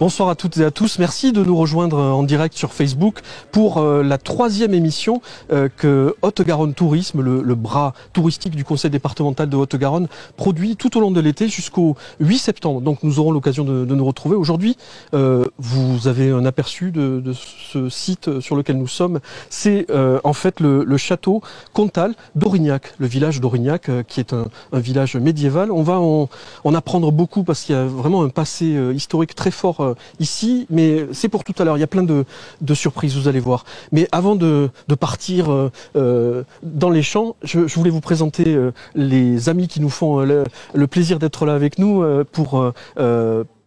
Bonsoir à toutes et à tous. Merci de nous rejoindre en direct sur Facebook pour la 3e émission que Haute-Garonne Tourisme, le bras touristique du Conseil départemental de Haute-Garonne, produit tout au long de l'été jusqu'au 8 septembre. Donc nous aurons l'occasion de nous retrouver. Aujourd'hui, vous avez un aperçu de ce site sur lequel nous sommes. C'est en fait le château comtal d'Aurignac, le village d'Aurignac qui est un village médiéval. On va en apprendre beaucoup parce qu'il y a vraiment un passé historique très fort ici, mais c'est pour tout à l'heure. Il y a plein de surprises, vous allez voir. Mais avant de partir dans les champs, je voulais vous présenter les amis qui nous font le plaisir d'être là avec nous pour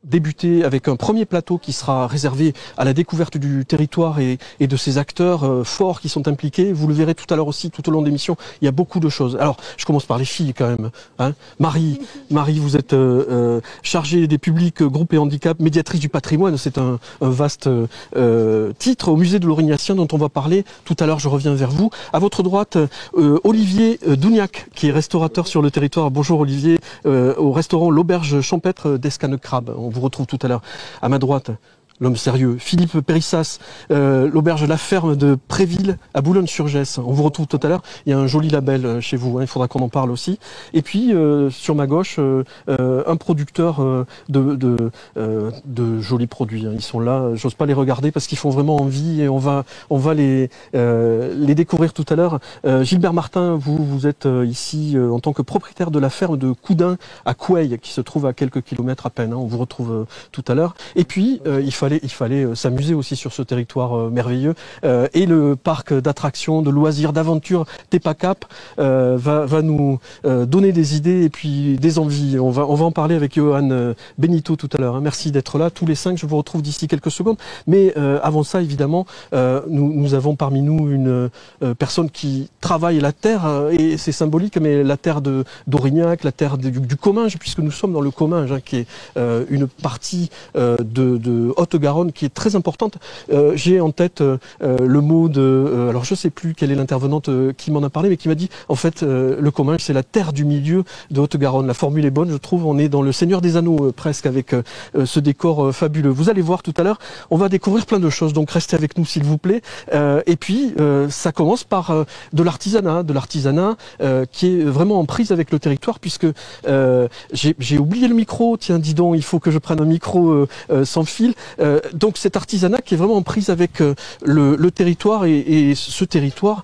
débuter avec un premier plateau qui sera réservé à la découverte du territoire et de ces acteurs forts qui sont impliqués. Vous le verrez tout à l'heure aussi, tout au long de l'émission, il y a beaucoup de choses. Alors, je commence par les filles quand même. Hein. Marie, vous êtes chargée des publics, groupes et handicap, médiatrice du patrimoine. C'est un vaste titre au musée de l'Aurignacien dont on va parler. Tout à l'heure, je reviens vers vous. À votre droite, Olivier Dougnac, qui est restaurateur sur le territoire. Bonjour Olivier, au restaurant L'Auberge Champêtre d'Escanecrabe. On vous retrouve tout à l'heure. À ma droite, l'homme sérieux, Philippe Périssas, l'auberge La Ferme de Préville à Boulogne-sur-Gesse. On vous retrouve tout à l'heure. Il y a un joli label chez vous, hein, il faudra qu'on en parle aussi. Et puis, sur ma gauche, un producteur de jolis produits. Hein. Ils sont là, j'ose pas les regarder parce qu'ils font vraiment envie et on va les découvrir tout à l'heure. Gilbert Martin, vous êtes ici en tant que propriétaire de la ferme de Coudin à Coueil, qui se trouve à quelques kilomètres à peine. Hein. On vous retrouve tout à l'heure. Et puis, il fallait s'amuser aussi sur ce territoire merveilleux. Et le parc d'attractions, de loisirs, d'aventures Tepacap va nous donner des idées et puis des envies. On va en parler avec Johan Benito tout à l'heure. Hein. Merci d'être là. Tous les 5, je vous retrouve d'ici quelques secondes. Mais avant ça, évidemment, nous avons parmi nous une personne qui travaille la terre, et c'est symbolique, mais la terre d'Aurignac, la terre du Comminges, puisque nous sommes dans le Comminges, hein, qui est une partie de Haute-Garonne qui est très importante. J'ai en tête le mot de... alors je sais plus quelle est l'intervenante qui m'en a parlé, mais qui m'a dit, en fait, le Comminges, c'est la terre du milieu de Haute-Garonne. La formule est bonne, je trouve. On est dans le Seigneur des Anneaux, presque, avec ce décor fabuleux. Vous allez voir tout à l'heure, on va découvrir plein de choses, donc restez avec nous, s'il vous plaît. Et puis, ça commence par de l'artisanat qui est vraiment en prise avec le territoire, puisque j'ai oublié le micro. Tiens, dis donc, il faut que je prenne un micro sans fil. Donc cet artisanat qui est vraiment en prise avec le territoire et ce territoire,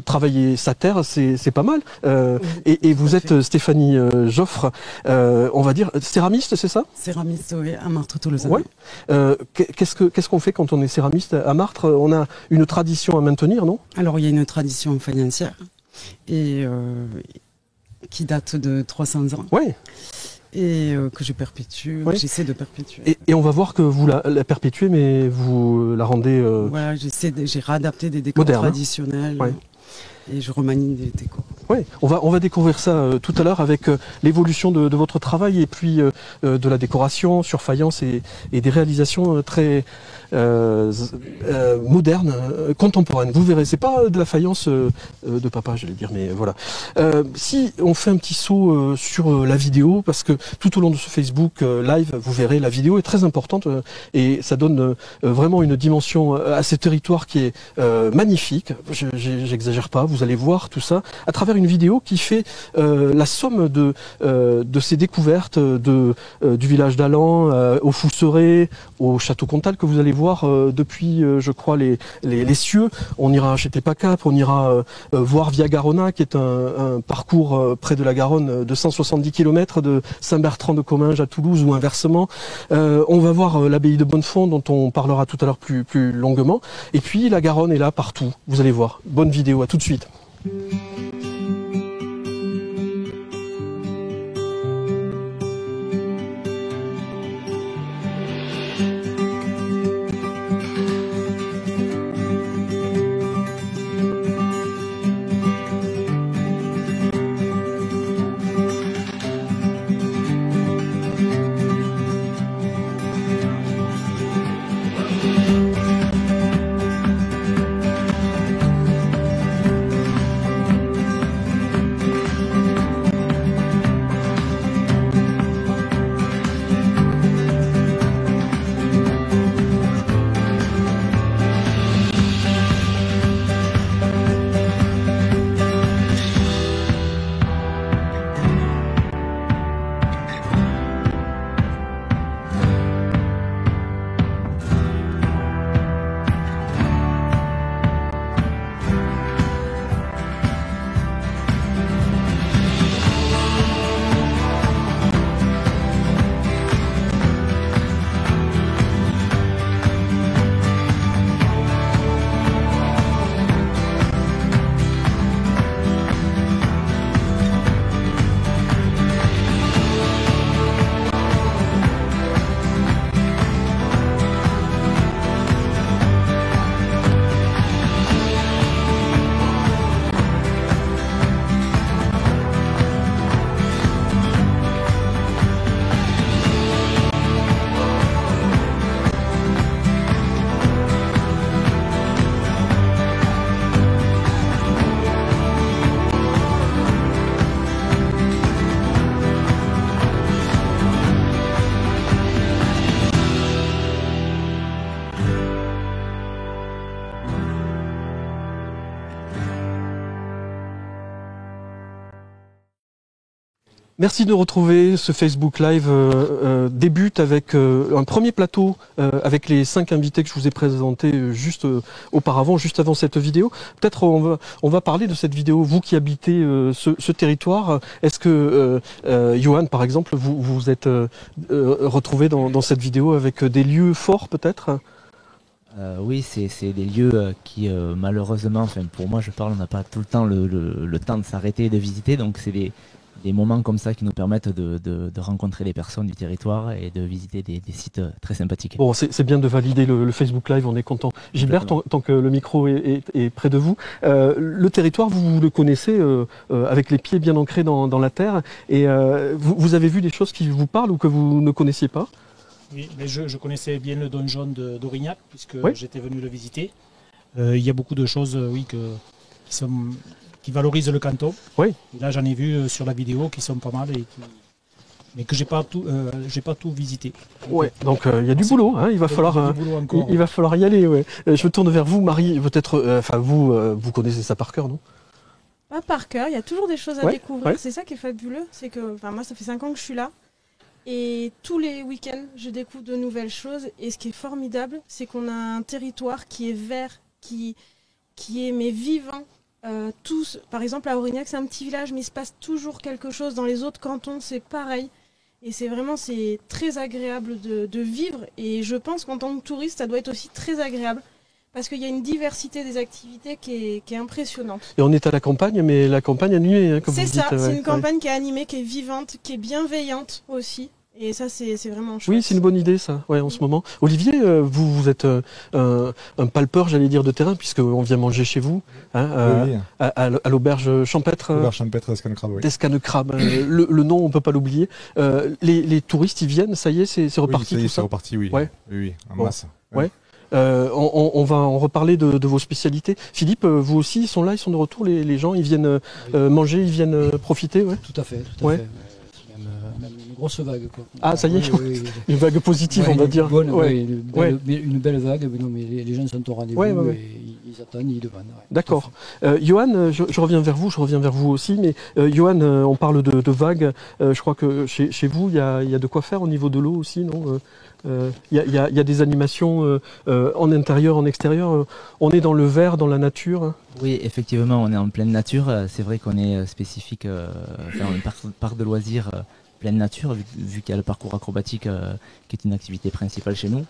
travailler sa terre, c'est pas mal. Et vous êtes Stéphanie Joffre, on va dire céramiste, c'est ça? Céramiste, oui, à Martre Toulouse. Ouais. Qu'est-ce qu'on fait quand on est céramiste à Martre? On a une tradition à maintenir, non? Alors il y a une tradition faïencière et qui date de 300 ans. Ouais. Et que je perpétue, oui. J'essaie de perpétuer. Et on va voir que vous la perpétuez, mais vous la rendez... Voilà, j'ai réadapté des décors moderne, traditionnels. Ouais. Et je remanie des décors. Oui, on va découvrir ça tout à l'heure avec l'évolution de votre travail et puis de la décoration sur faïence et des réalisations très modernes, contemporaines. Vous verrez, c'est pas de la faïence de papa, j'allais dire, mais voilà. Si on fait un petit saut sur la vidéo, parce que tout au long de ce Facebook live, vous verrez, la vidéo est très importante et ça donne vraiment une dimension à ce territoire qui est magnifique. J'exagère pas, vous allez voir tout ça à travers une vidéo qui fait la somme de ces découvertes du village d'Allan au Fousseret, au château comtal que vous allez voir depuis, je crois, les cieux. On ira chez Tepacap, on ira voir Via Garona, qui est un parcours près de la Garonne de 170 km de Saint-Bertrand de Comminges à Toulouse ou inversement. On va voir l'abbaye de Bonnefond dont on parlera tout à l'heure plus longuement. Et puis la Garonne est là partout, vous allez voir. Bonne vidéo, à tout de suite. Merci de nous retrouver. Ce Facebook Live débute avec un premier plateau avec les 5 invités que je vous ai présentés juste auparavant, juste avant cette vidéo. Peut-être on va parler de cette vidéo. Vous qui habitez ce territoire, est-ce que Johan, par exemple, vous êtes retrouvé dans cette vidéo avec des lieux forts peut-être? Oui, c'est des lieux qui malheureusement, enfin pour moi je parle, on n'a pas tout le temps le temps de s'arrêter et de visiter, donc c'est des moments comme ça qui nous permettent de rencontrer les personnes du territoire et de visiter des sites très sympathiques. Bon, c'est bien de valider le Facebook Live, on est content. Gilbert, tant que le micro est près de vous, le territoire, vous le connaissez avec les pieds bien ancrés dans la terre, et vous avez vu des choses qui vous parlent ou que vous ne connaissiez pas? Oui, mais je connaissais bien le donjon d'Aurignac, puisque oui, j'étais venu le visiter. Il y a beaucoup de choses qui valorisent le canton. Oui. Et là, j'en ai vu sur la vidéo qui sont pas mal, mais que j'ai pas tout visité. Ouais. Donc il y a du boulot, hein, il va falloir y aller. Ouais. Je me tourne vers vous, Marie. Peut-être, vous connaissez ça par cœur, non? Pas par cœur. Il y a toujours des choses à découvrir. Ouais. C'est ça qui est fabuleux. C'est que, moi, ça fait 5 ans que je suis là. Et tous les week-ends, je découvre de nouvelles choses. Et ce qui est formidable, c'est qu'on a un territoire qui est vert, qui est vivant. Par exemple, à Aurignac, c'est un petit village, mais il se passe toujours quelque chose. Dans les autres cantons, c'est pareil. Et c'est très agréable de vivre. Et je pense qu'en tant que touriste, ça doit être aussi très agréable. Parce qu'il y a une diversité des activités qui est impressionnante. Et on est à la campagne, mais la campagne animée, hein, comme vous dites. C'est ça, c'est une campagne qui est animée, qui est vivante, qui est bienveillante aussi. Et ça, c'est vraiment chouette. Oui, c'est une bonne idée, ça, ouais, en ce moment. Olivier, vous êtes un palpeur, j'allais dire, de terrain, puisqu'on vient manger chez vous, hein, oui. à l'auberge champêtre. L'auberge champêtre d'Escanecrabe, oui. D'Escanecrabe, le nom, on ne peut pas l'oublier. Les touristes, ils viennent, ça y est, c'est reparti, oui, ça y est, tout ça. C'est reparti, oui. Ouais. Oui, en masse. Ouais. On va en reparler de vos spécialités. Philippe, vous aussi, ils sont là, ils sont de retour, les gens, ils viennent manger, ils viennent profiter, ouais. Tout à fait, tout à fait. Même une grosse vague, quoi. Ah, ça y est, oui. Une vague positive, on va dire. Bonne, une belle vague, mais non, mais les gens sont au rendez-vous et ils attendent, ils demandent. Ouais, d'accord. Johan, je reviens vers vous aussi, mais Johan, on parle de vagues. Je crois que chez vous, il y a de quoi faire au niveau de l'eau aussi, non? Il y a des animations en intérieur, en extérieur. On est dans le vert, dans la nature. Oui, effectivement, on est en pleine nature. C'est vrai qu'on est spécifique, un parc de loisirs pleine nature, vu qu'il y a le parcours acrobatique qui est une activité principale chez nous.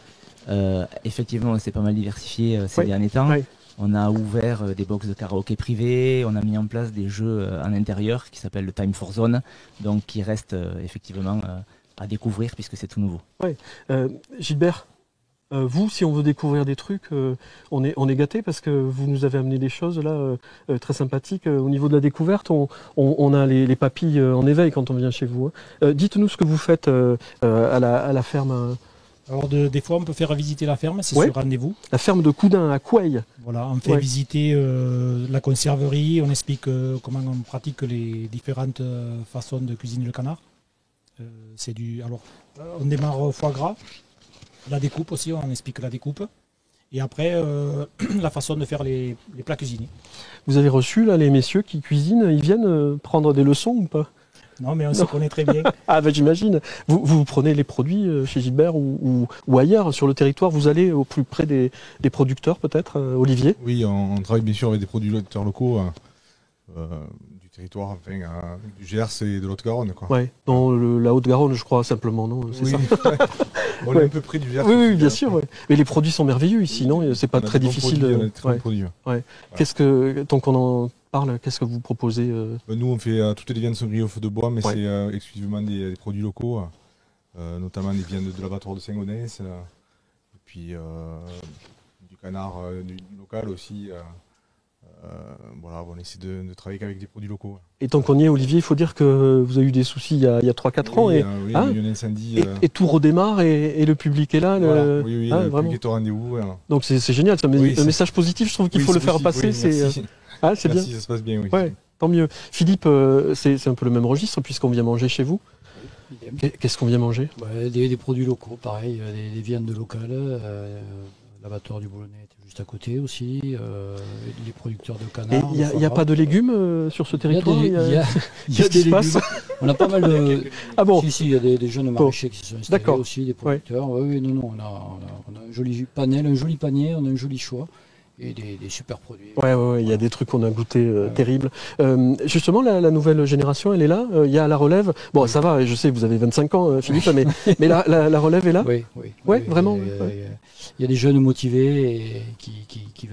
Effectivement, on s'est pas mal diversifié ces derniers temps. Oui. On a ouvert des box de karaoké privés, on a mis en place des jeux en intérieur qui s'appellent le Time for Zone, donc qui restent effectivement à découvrir puisque c'est tout nouveau. Ouais. Gilbert, vous, si on veut découvrir des trucs, on est gâtés parce que vous nous avez amené des choses là très sympathiques. Au niveau de la découverte, on a les papilles en éveil quand on vient chez vous. Hein. Dites-nous ce que vous faites à la ferme. Alors des fois, on peut faire visiter la ferme, c'est sur rendez-vous. La ferme de Coudin à Couaille. Voilà, on fait visiter la conserverie, on explique comment on pratique les différentes façons de cuisiner le canard. Alors, on démarre au foie gras. La découpe aussi, on explique la découpe. Et après, la façon de faire les plats cuisinés. Vous avez reçu là les messieurs qui cuisinent, ils viennent prendre des leçons ou pas? Non, mais on se connaît très bien. Ah ben j'imagine. Vous prenez les produits chez Gilbert ou ailleurs sur le territoire, vous allez au plus près des producteurs peut-être, Olivier? Oui, on travaille bien sûr avec des producteurs locaux. Du territoire, enfin, du Gers et de l'Haute-Garonne. Oui, dans la Haute-Garonne, je crois, simplement, non? C'est ça. On est un peu près du Gers. Oui, bien sûr. Ouais. Mais les produits sont merveilleux ici, non? C'est pas très difficile. On a des très bons produits. Ouais. Voilà. Tant qu'on en parle, qu'est-ce que vous proposez? Nous, on fait toutes les viandes sont grillées au feu de bois, mais c'est exclusivement des produits locaux, notamment des viandes de l'abattoir de Saint-Gaudens, et puis du canard local aussi. Voilà, on essaie de travailler qu'avec des produits locaux. Et tant qu'on y est, Olivier, il faut dire que vous avez eu des soucis il y a 3-4 ans. Oui, il y a eu un incendie. Et tout redémarre et le public est là. Voilà. Oui, le public est au rendez-vous. Voilà. Donc c'est génial, un message positif, je trouve qu'il faut le faire passer. C'est bien. Merci, ça se passe bien. Oui. Ouais, tant mieux. Philippe, c'est un peu le même registre puisqu'on vient manger chez vous. Qu'est-ce qu'on vient manger? Des produits locaux, pareil, des viandes locales. L'abattoir du Boulonnais était juste à côté aussi. Les producteurs de canards. Et il n'y a pas de légumes sur ce territoire? Il y a des légumes. On a pas mal de. Ah bon? Si, il y a des jeunes maraîchers qui se sont installés aussi, des producteurs. Oui, non, on a un joli panel, un joli panier, on a un joli choix. Et des super produits. Ouais, il y a des trucs qu'on a goûté terribles. Justement, la nouvelle génération, elle est là. Il y a la relève. Bon, oui. Ça va, je sais, vous avez 25 ans, Philippe, mais la relève est là. Oui. Ouais, vraiment. Il y a des jeunes motivés et qui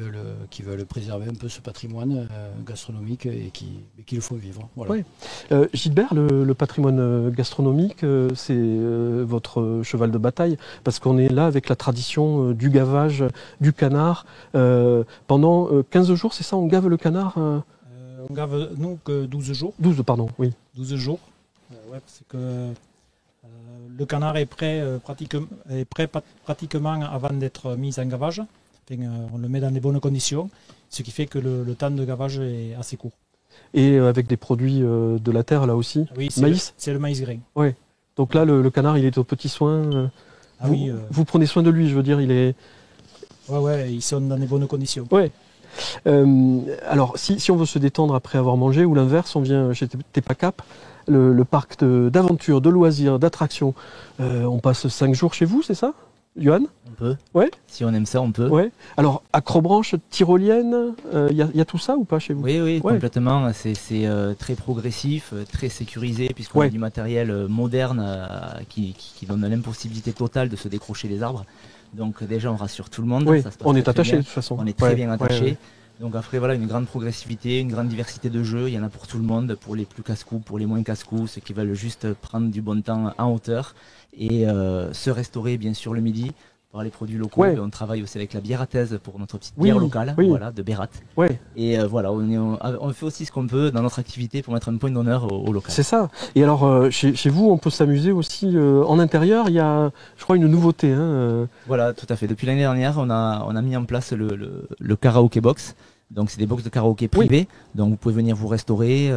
veulent préserver un peu ce patrimoine gastronomique et qui le font vivre. Voilà. Ouais. Gilbert, le patrimoine gastronomique, c'est votre cheval de bataille, parce qu'on est là avec la tradition du gavage du canard. Pendant 15 jours, c'est ça, on gave le canard On gave, nous, que 12 jours. 12, pardon, oui. 12 jours. Parce que le canard est prêt, pratiquement avant d'être mis en gavage. Enfin, on le met dans les bonnes conditions, ce qui fait que le temps de gavage est assez court. Et avec des produits de la terre, là aussi? Oui, maïs. C'est le maïs grain. Oui. Donc là, le canard, il est aux petits soins. Vous prenez soin de lui, je veux dire, il est... Ouais, ils sont dans des bonnes conditions. Ouais. Alors, si on veut se détendre après avoir mangé, ou l'inverse, on vient chez Tepacap, le parc d'aventure, de loisirs, d'attractions. On passe 5 jours chez vous, c'est ça, Johan? On peut. Ouais. Si on aime ça, on peut. Ouais. Alors, acrobranche, tyrolienne, y a tout ça ou pas chez vous? Oui, complètement. C'est très progressif, très sécurisé, puisqu'on a du matériel moderne qui donne l'impossibilité totale de se décrocher les arbres. Donc déjà on rassure tout le monde. Oui, ça se passe on est attaché de toute façon. On est très bien attaché. Donc après voilà, une grande progressivité, une grande diversité de jeux. Il y en a pour tout le monde, pour les plus casse-cou, pour les moins casse-cou, ceux qui veulent juste prendre du bon temps en hauteur et se restaurer bien sûr le midi par les produits locaux. Ouais. On travaille aussi avec la bière à thèse pour notre petite bière locale, voilà, de Bérat. Ouais. Et voilà, on fait aussi ce qu'on peut dans notre activité pour mettre un point d'honneur au local. C'est ça. Et alors chez vous, on peut s'amuser aussi en intérieur. Il y a, je crois, une nouveauté. Voilà, tout à fait. Depuis l'année dernière, on a mis en place le karaoké box. Donc c'est des box de karaoké privés, donc vous pouvez venir vous restaurer,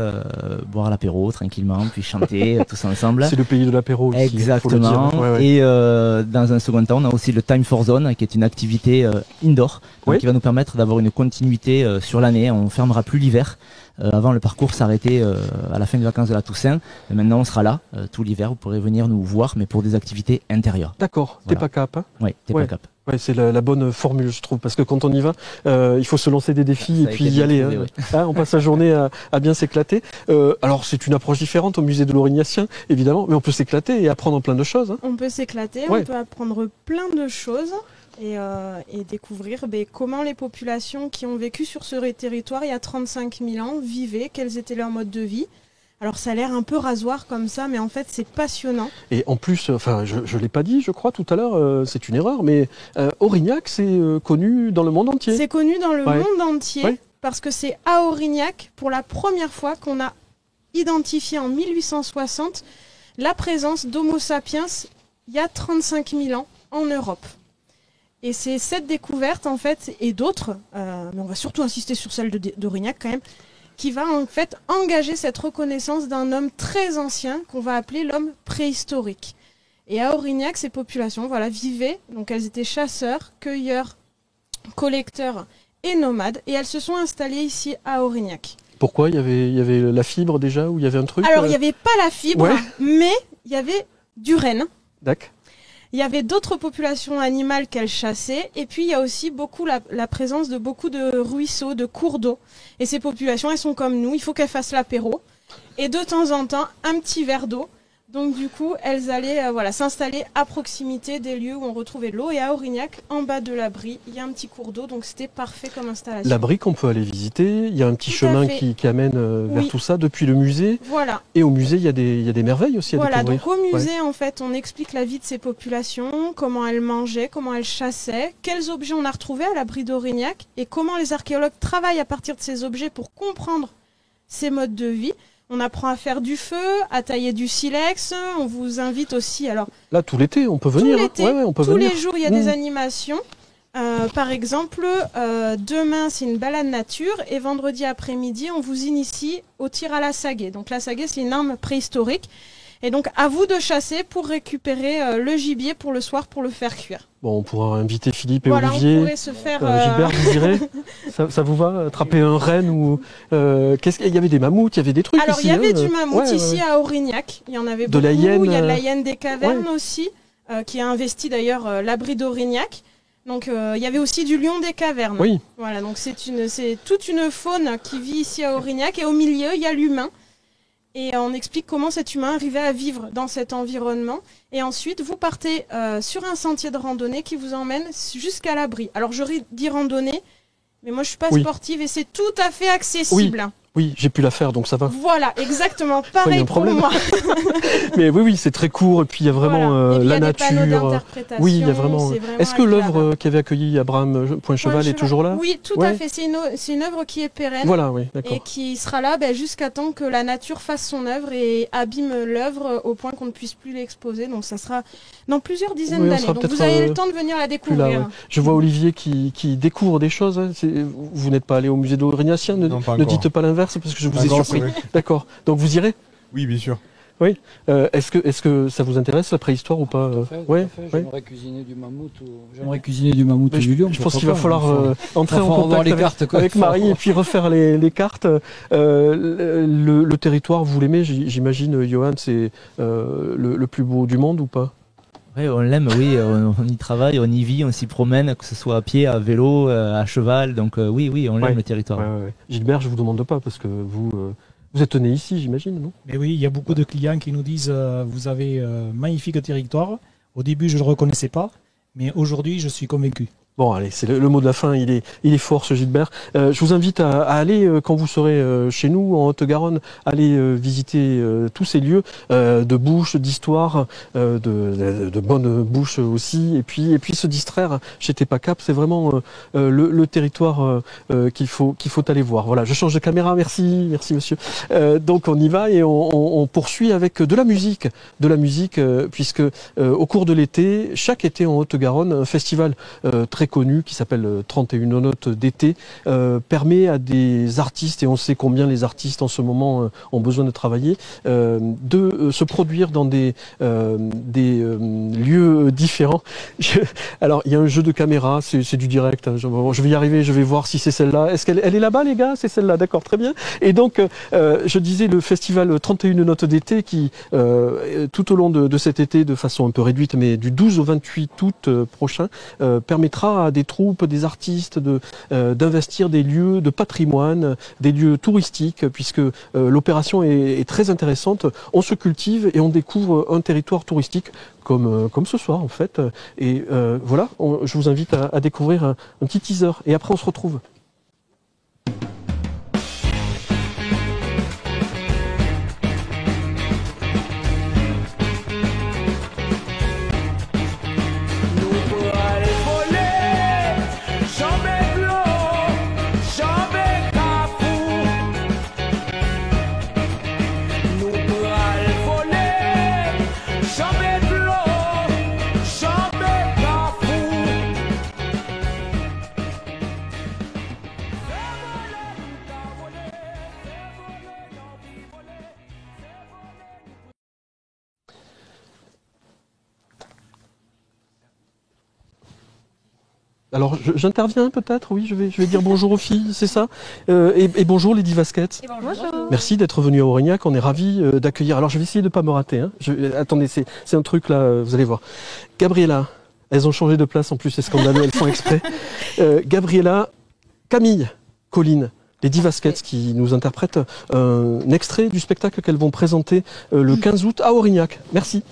boire l'apéro tranquillement, puis chanter tous ensemble. C'est le pays de l'apéro aussi. Exactement. Et dans un second temps, on a aussi le Time for Zone, qui est une activité indoor, qui va nous permettre d'avoir une continuité sur l'année. On ne fermera plus l'hiver. Avant, le parcours s'arrêtait à la fin des vacances de la Toussaint. Et maintenant, on sera là tout l'hiver. Vous pourrez venir nous voir, mais pour des activités intérieures. D'accord. Voilà. Tepacap. Oui, Tepacap. Ouais, c'est la bonne formule, je trouve, parce que quand on y va, il faut se lancer des défis et puis y aller. On passe la journée à bien s'éclater. Alors, c'est une approche différente au musée de l'Aurignacien, évidemment, mais on peut s'éclater et apprendre plein de choses. On peut s'éclater, on peut apprendre plein de choses et découvrir comment les populations qui ont vécu sur ce territoire il y a 35 000 ans vivaient, quels étaient leurs modes de vie. Alors ça a l'air un peu rasoir comme ça, mais en fait c'est passionnant. Et en plus, enfin je ne l'ai pas dit je crois tout à l'heure, c'est une erreur, mais Aurignac c'est connu dans le monde entier. C'est connu dans le monde entier, parce que c'est à Aurignac pour la première fois qu'on a identifié en 1860 la présence d'Homo sapiens il y a 35 000 ans en Europe. Et c'est cette découverte en fait, et d'autres, mais on va surtout insister sur celle d'Aurignac quand même, qui va en fait engager cette reconnaissance d'un homme très ancien qu'on va appeler l'homme préhistorique. Et à Aurignac, ces populations vivaient, donc elles étaient chasseurs, cueilleurs, collecteurs et nomades, et elles se sont installées ici à Aurignac. Pourquoi? Il y avait la fibre déjà, ou il y avait un truc? Alors il n'y avait pas la fibre, mais il y avait du renne. D'accord. Il y avait d'autres populations animales qu'elles chassaient, et puis il y a aussi beaucoup la présence de beaucoup de ruisseaux, de cours d'eau. Et ces populations, elles sont comme nous, il faut qu'elles fassent l'apéro, et de temps en temps, un petit verre d'eau. Donc du coup, elles allaient s'installer à proximité des lieux où on retrouvait de l'eau. Et à Aurignac, en bas de l'abri, il y a un petit cours d'eau, donc c'était parfait comme installation. L'abri qu'on peut aller visiter, il y a un petit chemin qui amène vers tout ça depuis le musée. Voilà. Et au musée, il y a des merveilles aussi à découvrir. Donc au musée, en fait, on explique la vie de ces populations, comment elles mangeaient, comment elles chassaient, quels objets on a retrouvés à l'abri d'Aurignac, et comment les archéologues travaillent à partir de ces objets pour comprendre ces modes de vie. On apprend à faire du feu, à tailler du silex. On vous invite aussi. Alors là, tout l'été, on peut venir. Tous les jours, il y a des animations. Par exemple, demain, c'est une balade nature. Et vendredi après-midi, on vous initie au tir à la sagaie. Donc la sagaie, c'est une arme préhistorique. Et donc, à vous de chasser pour récupérer le gibier pour le soir pour le faire cuire. Bon, on pourra inviter Philippe et voilà, Olivier. On pourrait se faire. Gilbert, vous irez ça vous va? Attraper un renne ou il y avait des mammouths, il y avait des trucs. Alors, ici, il y avait du mammouth ici à Aurignac. Il y en avait beaucoup. La hyène, il y a de la hyène des cavernes aussi, qui a investi d'ailleurs l'abri d'Aurignac. Donc il y avait aussi du lion des cavernes. Oui. Voilà, donc c'est toute une faune qui vit ici à Aurignac et au milieu il y a l'humain. Et on explique comment cet humain arrivait à vivre dans cet environnement. Et ensuite vous partez sur un sentier de randonnée qui vous emmène jusqu'à l'abri. Alors je dis randonnée, mais moi je suis pas sportive et c'est tout à fait accessible. Oui, j'ai pu la faire, donc ça va. Voilà, exactement, pareil pour moi. Mais oui, c'est très court, et puis il y a vraiment la nature. Oui, il y a vraiment. Est-ce que l'œuvre qui avait accueilli Abraham Poincheval est toujours là? Oui, tout à fait. C'est une œuvre qui est pérenne. Voilà, oui, d'accord. Et qui sera là jusqu'à temps que la nature fasse son œuvre et abîme l'œuvre au point qu'on ne puisse plus l'exposer. Donc ça sera dans plusieurs dizaines d'années. Donc vous avez le temps de venir la découvrir. Là, je vois Olivier qui découvre des choses. Vous n'êtes pas allé au musée d'Aurignacien, ne dites pas l'inverse. Parce que je vous ai surpris. D'accord. Donc vous irez? Oui, bien sûr. Oui. Est-ce que ça vous intéresse la préhistoire ou pas? J'aimerais cuisiner du mammouth ou du lion. Je pense qu'il va falloir entrer en contact avec Marie et puis refaire les cartes. Le territoire, vous l'aimez, j'imagine, Johan, c'est le plus beau du monde ou pas? Oui, on l'aime, oui, on y travaille, on y vit, on s'y promène, que ce soit à pied, à vélo, à cheval, donc oui, on l'aime le territoire. Gilbert, je vous demande pas parce que vous êtes né ici, j'imagine, non? Mais oui, il y a beaucoup de clients qui nous disent vous avez un magnifique territoire. Au début, je ne le reconnaissais pas, mais aujourd'hui, je suis convaincu. Bon, allez, c'est le mot de la fin, il est fort ce Gilbert. Je vous invite à aller, quand vous serez chez nous, en Haute-Garonne, aller visiter tous ces lieux de bouche, d'histoire, de bonnes bouches aussi, et puis se distraire chez Tepacap, c'est vraiment le territoire qu'il faut aller voir. Voilà, je change de caméra, merci monsieur. Donc on y va et on poursuit avec de la musique, puisque au cours de l'été, chaque été en Haute-Garonne, un festival très connu qui s'appelle 31 notes d'été permet à des artistes, et on sait combien les artistes en ce moment ont besoin de travailler, de se produire dans des lieux différents. Alors il y a un jeu de caméra, c'est du direct, hein. Je vais y arriver, je vais voir si c'est celle-là. Est-ce qu'elle est là-bas les gars? C'est celle-là, d'accord, très bien. Et donc je disais le festival 31 notes d'été qui tout au long de cet été, de façon un peu réduite, mais du 12 au 28 août prochain, permettra à des troupes, des artistes d'investir des lieux de patrimoine, des lieux touristiques, puisque l'opération est très intéressante. On se cultive et on découvre un territoire touristique comme ce soir en fait. Et voilà, je vous invite à découvrir un petit teaser et après on se retrouve. Alors j'interviens peut-être, oui, je vais dire bonjour aux filles, c'est ça, et bonjour Lady Vasquez. Et bonjour. Merci d'être venue à Aurignac, on est ravis d'accueillir. Alors je vais essayer de ne pas me rater. Hein. Attendez, c'est un truc là, vous allez voir. Gabriella, elles ont changé de place en plus, c'est scandaleux, elles font exprès. Gabriella, Camille, Colline, Lady Vasquez qui nous interprètent un extrait du spectacle qu'elles vont présenter le 15 août à Aurignac. Merci.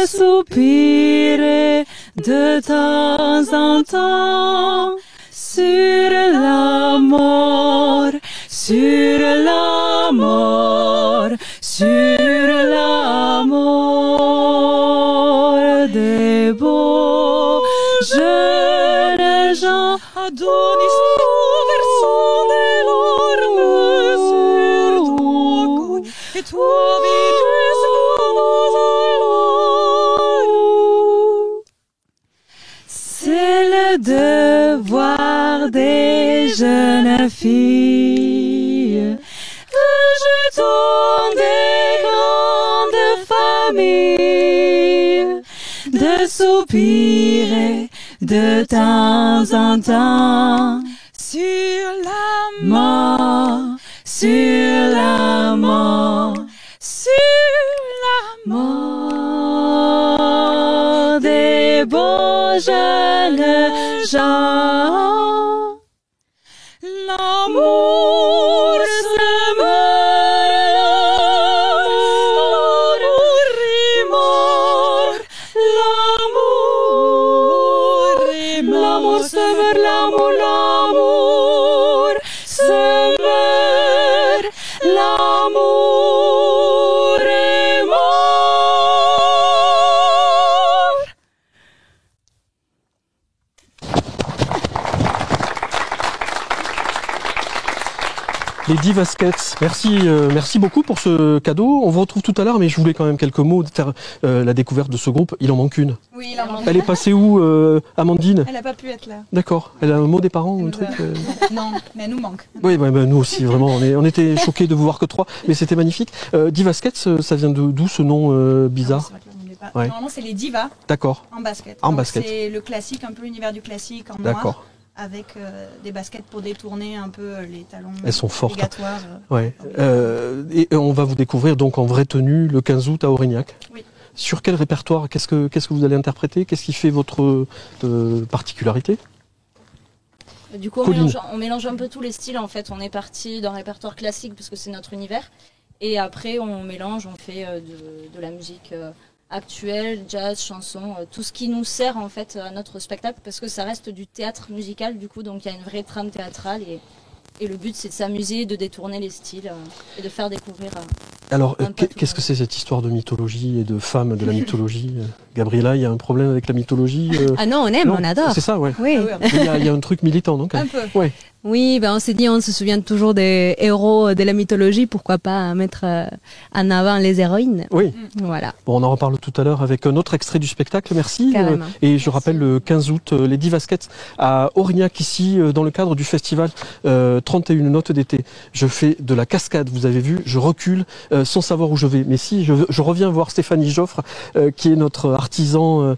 Soupire de temps en temps, sur la mort, sur la mort, sur la mort des beaux jeunes gens. Adonis versant des larmes sur ton cou, et toi Vénus vos alors. C'est le devoir des jeunes filles, rejetant des grandes familles, de soupirer de temps en temps sur la mort, sur la mort, sur la mort des beaux jeunes gens. L'amour se meurt, l'amour est mort, l'amour est mort. L'amour se meurt, l'amour se meurt, l'amour est mort. Les Divaskets, merci beaucoup pour ce cadeau. On vous retrouve tout à l'heure, mais je voulais quand même quelques mots de faire la découverte de ce groupe. Il en manque une. Oui, il en manque. Elle est passée où, Amandine? Elle n'a pas pu être là. D'accord. Elle a un mot des parents ou un truc Non, mais elle nous manque. Oui, nous aussi, vraiment. On était choqués de vous voir que 3, mais c'était magnifique. Divaskets, ça vient d'où ce nom bizarre? Ouais. Normalement, c'est les divas. D'accord. En basket. En basket. C'est le classique, un peu l'univers du classique en noir. D'accord. Avec des baskets pour détourner un peu les talons. Elles sont fortes. Obligatoires. Ouais. Et on va vous découvrir donc en vraie tenue le 15 août à Aurignac. Oui. Sur quel répertoire? Qu'est-ce que vous allez interpréter? Qu'est-ce qui fait votre particularité? Du coup, on mélange un peu tous les styles en fait. On est parti d'un répertoire classique parce que c'est notre univers. Et après, on mélange, on fait de la musique actuelle, jazz, chanson, tout ce qui nous sert en fait à notre spectacle parce que ça reste du théâtre musical du coup. Donc il y a une vraie trame théâtrale et le but c'est de s'amuser, de détourner les styles et de faire découvrir. Alors, qu'est-ce que c'est cette histoire de mythologie et de femmes de la mythologie? Gabriella, il y a un problème avec la mythologie Ah non, on aime, on adore. C'est ça, ouais. Oui. Il y a un truc militant, donc. Un peu. Ouais. Oui, on s'est dit, on se souvient toujours des héros de la mythologie, pourquoi pas mettre en avant les héroïnes. Oui. Voilà. Bon, on en reparle tout à l'heure avec un autre extrait du spectacle, merci. Et je rappelle le 15 août, les Divaskets à Aurignac, ici, dans le cadre du festival 31 notes d'été. Je fais de la cascade, vous avez vu, je recule sans savoir où je vais. Mais si, je reviens voir Stéphanie Joffre, qui est notre artisan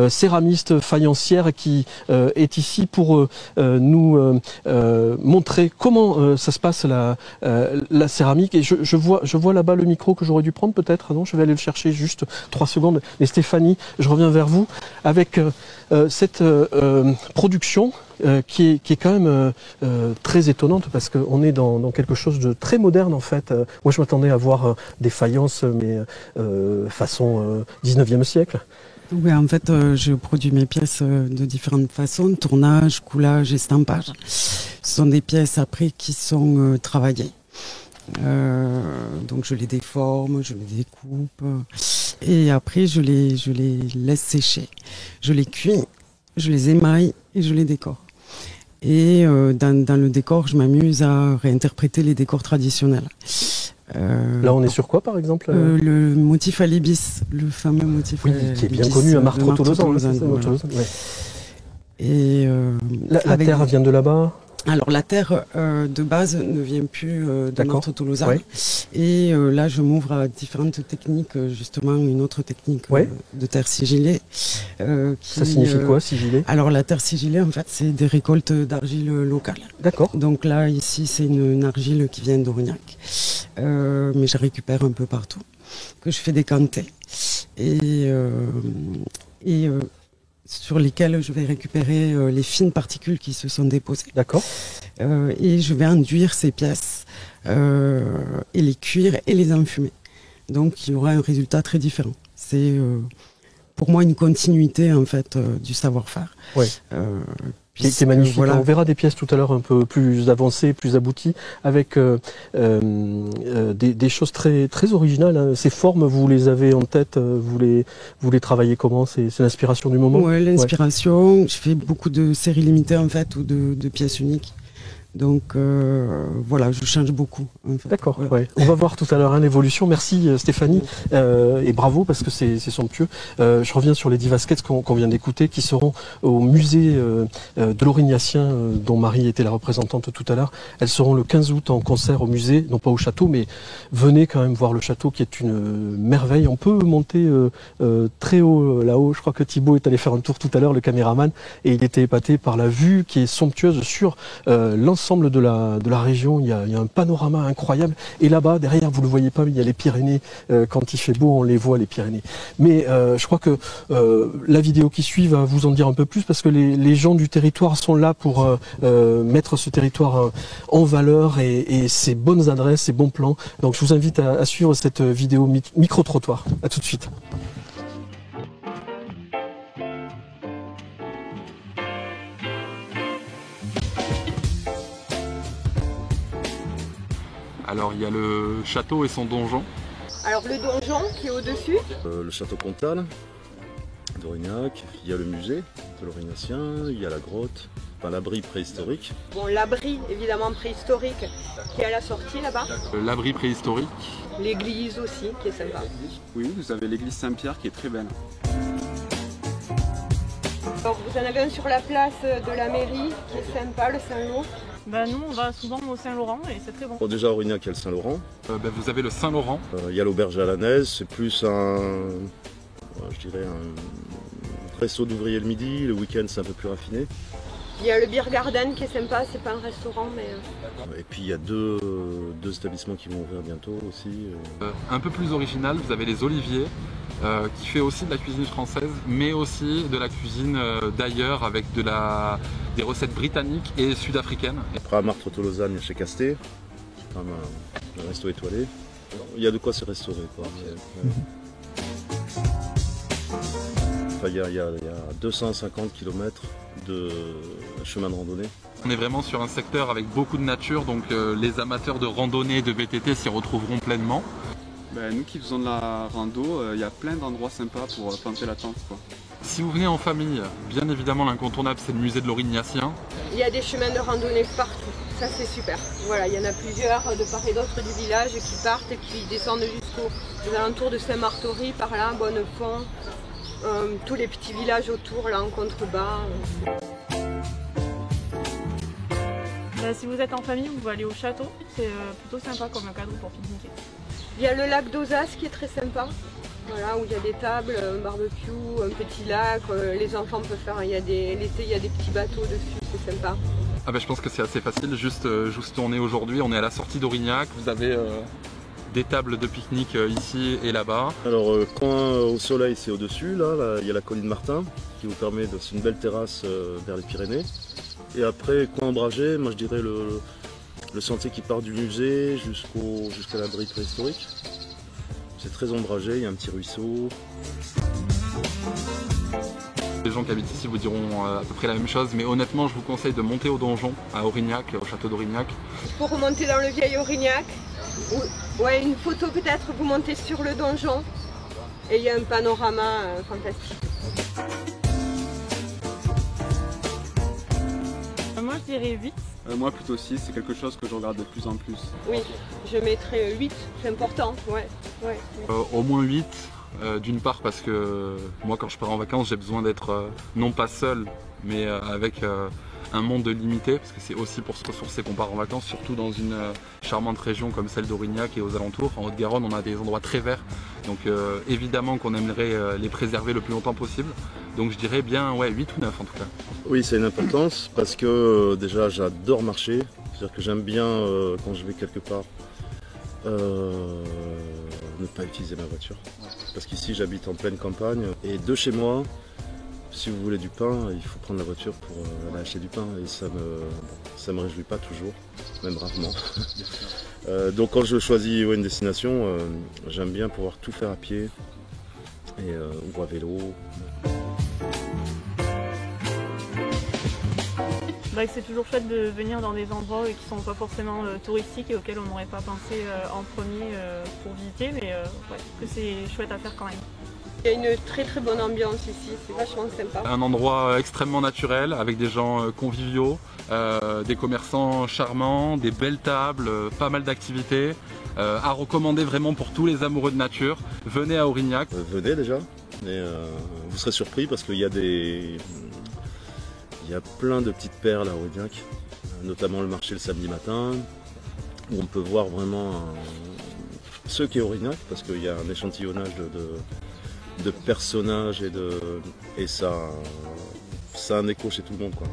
céramiste faïencière, qui est ici pour nous montrer comment ça se passe la céramique. Et je vois là-bas le micro que j'aurais dû prendre peut-être. Non, je vais aller le chercher juste 3 secondes. Et Stéphanie, je reviens vers vous avec cette production qui est quand même très étonnante parce qu'on est dans quelque chose de très moderne en fait. Moi je m'attendais à voir des faïences mais façon 19e siècle. Oui, en fait, je produis mes pièces de différentes façons, tournage, coulage, estampage. Ce sont des pièces après qui sont travaillées. Donc je les déforme, je les découpe et après je les laisse sécher. Je les cuis, je les émaille et je les décore. Et dans le décor, je m'amuse à réinterpréter les décors traditionnels. Là, on est sur quoi, par exemple Le motif à l'ibis, le fameux motif qui est bien connu à Marteau-Tolosan. Voilà. Et la terre vient de là-bas? Alors la terre de base ne vient plus de Marteau-Tolosan. Ouais. Et là, je m'ouvre à différentes techniques, justement une autre technique de terre sigillée. Ça signifie quoi, sigillée? Alors la terre sigillée, en fait, c'est des récoltes d'argile locales. D'accord. Donc là, ici, c'est une argile qui vient d'Aurignac, mais je récupère un peu partout, que je fais décanter. Et sur lesquels je vais récupérer les fines particules qui se sont déposées. D'accord. Et je vais enduire ces pièces et les cuire et les enfumer. Donc il y aura un résultat très différent. C'est pour moi une continuité en fait du savoir-faire. Ouais. C'est magnifique. Voilà. On verra des pièces tout à l'heure un peu plus avancées, plus abouties, avec des choses très très originales. Hein. Ces formes, vous les avez en tête, vous les travaillez comment? C'est l'inspiration du moment? Ouais, l'inspiration. Ouais. Je fais beaucoup de séries limitées en fait ou de pièces uniques. Donc voilà, je change beaucoup. En fait. D'accord. Voilà. Ouais. On va voir tout à l'heure l'évolution. Merci Stéphanie et bravo parce que c'est somptueux. Je reviens sur les Divasquettes qu'on vient d'écouter, qui seront au musée de l'Aurignacien dont Marie était la représentante tout à l'heure. Elles seront le 15 août en concert au musée, non pas au château, mais venez quand même voir le château qui est une merveille. On peut monter très haut là-haut. Je crois que Thibaut est allé faire un tour tout à l'heure, le caméraman, et il était épaté par la vue qui est somptueuse sur l'ensemble de la région. Il y a un panorama incroyable, et là-bas derrière, vous le voyez pas, mais il y a les Pyrénées. Quand il fait beau, on les voit, les Pyrénées. Mais je crois que la vidéo qui suit va vous en dire un peu plus, parce que les gens du territoire sont là pour mettre ce territoire en valeur et ses bonnes adresses, ses bons plans. Donc je vous invite à suivre cette vidéo micro-trottoir. À tout de suite. Alors il y a le château et son donjon. Alors le donjon qui est au-dessus. Le château comtal d'Aurignac, il y a le musée de l'Aurignacien, il y a la grotte, enfin l'abri préhistorique. Bon, l'abri évidemment préhistorique qui est à la sortie là-bas. L'abri préhistorique. L'église aussi qui est sympa. Oui, vous avez l'église Saint-Pierre qui est très belle. Alors, vous en avez un sur la place de la mairie qui est sympa, le Saint-Lô. Nous on va souvent au Saint-Laurent et c'est très bon. Bon, déjà à Aurignac, il y a le Saint-Laurent. Vous avez le Saint-Laurent. Il y a l'auberge à la Naise, c'est plus je dirais un resto d'ouvriers le midi, le week-end c'est un peu plus raffiné. Il y a le Beer Garden qui est sympa, c'est pas un restaurant mais... Et puis il y a deux établissements qui vont ouvrir bientôt aussi. Un peu plus original, vous avez les Oliviers, qui fait aussi de la cuisine française, mais aussi de la cuisine d'ailleurs avec des recettes britanniques et sud-africaines. Après à Martre-Tolosanne, il y a chez Casté, c'est quand même un resto étoilé. Il y a de quoi se restaurer, quoi. Enfin, il y a 250 km de chemin de randonnée. On est vraiment sur un secteur avec beaucoup de nature, donc les amateurs de randonnée et de VTT s'y retrouveront pleinement. Nous qui faisons de la rando, il y a plein d'endroits sympas pour planter la tente, quoi. Si vous venez en famille, bien évidemment l'incontournable c'est le musée de l'Aurignacien. Il y a des chemins de randonnée partout, ça c'est super. Voilà, il y en a plusieurs de part et d'autre du village qui partent et qui descendent jusqu'aux alentours de Saint-Martory, par là, Bonnefond, tous les petits villages autour, là en contrebas. Si vous êtes en famille, vous pouvez aller au château, c'est plutôt sympa comme cadre pour pique-niquer. Il y a le lac d'Ozas qui est très sympa, voilà, où il y a des tables, un barbecue, un petit lac, les enfants peuvent faire, l'été il y a des petits bateaux dessus, c'est sympa. Je pense que c'est assez facile, juste où on est aujourd'hui, on est à la sortie d'Aurignac, vous avez des tables de pique-nique ici et là-bas. Alors coin au soleil c'est au-dessus, là il y a la colline Martin qui vous permet de... C'est une belle terrasse vers les Pyrénées. Et après coin ombragé, moi je dirais le sentier qui part du musée jusqu'à l'abri préhistorique. C'est très ombragé, il y a un petit ruisseau. Les gens qui habitent ici vous diront à peu près la même chose, mais honnêtement je vous conseille de monter au donjon à Aurignac, au château d'Aurignac. Pour remonter dans le vieil Aurignac, ouais, une photo peut-être, vous montez sur le donjon et il y a un panorama fantastique. Moi je dirais 8. Moi plutôt 6, c'est quelque chose que je regarde de plus en plus. Oui, je mettrais 8, c'est important, ouais. Au moins 8, d'une part parce que moi quand je pars en vacances j'ai besoin d'être non pas seul, mais avec un monde limité, parce que c'est aussi pour se ressourcer qu'on part en vacances, surtout dans une charmante région comme celle d'Aurignac et aux alentours. En Haute-Garonne on a des endroits très verts, donc évidemment qu'on aimerait les préserver le plus longtemps possible. Donc je dirais bien 8 ou 9 en tout cas. Oui, c'est une importance parce que déjà j'adore marcher, c'est-à-dire que j'aime bien quand je vais quelque part ne pas utiliser ma voiture. Parce qu'ici j'habite en pleine campagne et de chez moi, si vous voulez du pain, il faut prendre la voiture pour aller acheter du pain et ça me réjouit pas toujours, même rarement. Donc quand je choisis une destination, j'aime bien pouvoir tout faire à pied. ou à vélo. C'est toujours chouette de venir dans des endroits qui ne sont pas forcément touristiques et auxquels on n'aurait pas pensé en premier pour visiter, mais que c'est chouette à faire quand même. Il y a une très très bonne ambiance ici, c'est vachement sympa. Un endroit extrêmement naturel avec des gens conviviaux, des commerçants charmants, des belles tables, pas mal d'activités. À recommander vraiment pour tous les amoureux de nature. Venez à Aurignac. Venez déjà, et vous serez surpris parce qu'il y a plein de petites perles à Aurignac, notamment le marché le samedi matin, où on peut voir vraiment ce qu'est Aurignac, parce qu'il y a un échantillonnage de personnages et ça a un écho chez tout le monde, quoi.